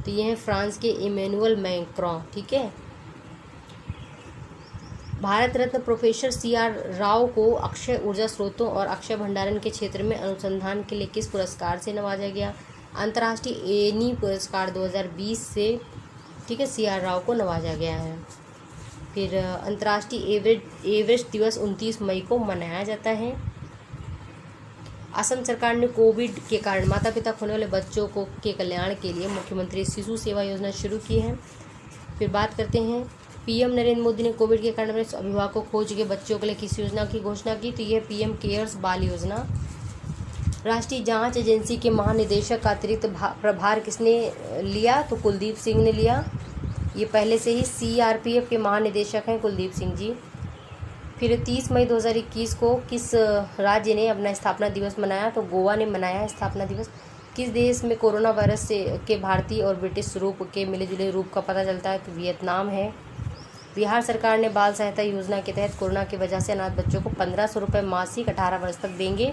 तो ये हैं फ्रांस के इमैनुअल मैक्रों। ठीक है। भारत रत्न प्रोफेसर CR राव को अक्षय ऊर्जा स्रोतों और अक्षय भंडारण के क्षेत्र में अनुसंधान के लिए किस पुरस्कार से नवाजा गया? अंतर्राष्ट्रीय एनी पुरस्कार 2020 से, ठीक है, CR राव को नवाजा गया है। फिर अंतर्राष्ट्रीय एवरेस्ट दिवस 29 मई को मनाया जाता है। असम सरकार ने कोविड के कारण माता पिता खोने वाले बच्चों के कल्याण के लिए मुख्यमंत्री शिशु सेवा योजना शुरू की है। फिर बात करते हैं, PM नरेंद्र मोदी ने कोविड के कारण अपने अभिभावकों खो चुके बच्चों के लिए किस योजना की घोषणा की? तो यह PM केयर्स बाल योजना। राष्ट्रीय जांच एजेंसी के महानिदेशक का अतिरिक्त प्रभार किसने लिया? तो कुलदीप सिंह ने लिया। ये पहले से ही CRPF के महानिदेशक हैं कुलदीप सिंह जी। फिर 30 मई 2021 को किस राज्य ने अपना स्थापना दिवस मनाया? तो गोवा ने मनाया स्थापना दिवस। किस देश में कोरोना वायरस के भारतीय और ब्रिटिश रूप के मिले-जुले रूप का पता चलता है? तो वियतनाम है। बिहार सरकार ने बाल सहायता योजना के तहत कोरोना की वजह से अनाथ बच्चों को 1500 रुपये मासिक 18 वर्ष तक देंगे।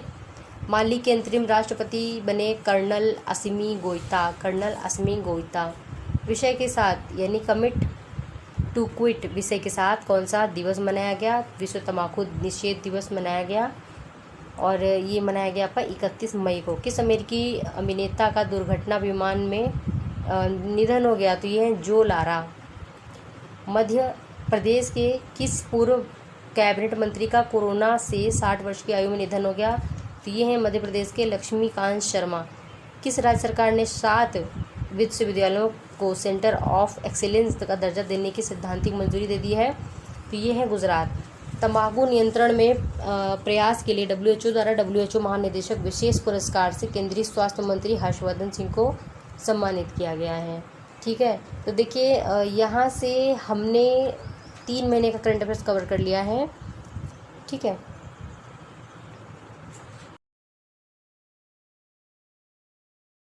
माली के अंतरिम राष्ट्रपति बने कर्नल असिमी गोइता। विषय के साथ, यानी कमिट टू क्विट विषय के साथ कौन सा दिवस मनाया गया? विश्व तंबाकू निषेध दिवस मनाया गया, और ये मनाया गया आपका 31 मई को। किस अमेरिकी अभिनेता का दुर्घटना विमान में निधन हो गया? तो ये है जो लारा। मध्य प्रदेश के किस पूर्व कैबिनेट मंत्री का कोरोना से 60 वर्ष की आयु में निधन हो गया? तो ये हैं मध्य प्रदेश के लक्ष्मीकांत शर्मा। किस राज्य सरकार ने 7 विश्वविद्यालयों को सेंटर ऑफ एक्सीलेंस का दर्जा देने की सैद्धांतिक मंजूरी दे दी है? तो ये है गुजरात। तंबाकू नियंत्रण में प्रयास के लिए WHO द्वारा WHO महानिदेशक विशेष पुरस्कार से केंद्रीय स्वास्थ्य मंत्री हर्षवर्धन सिंह को सम्मानित किया गया है। ठीक है। तो देखिए, यहाँ से हमने 3 महीने का करंट अफेयर्स कवर कर लिया है। ठीक है।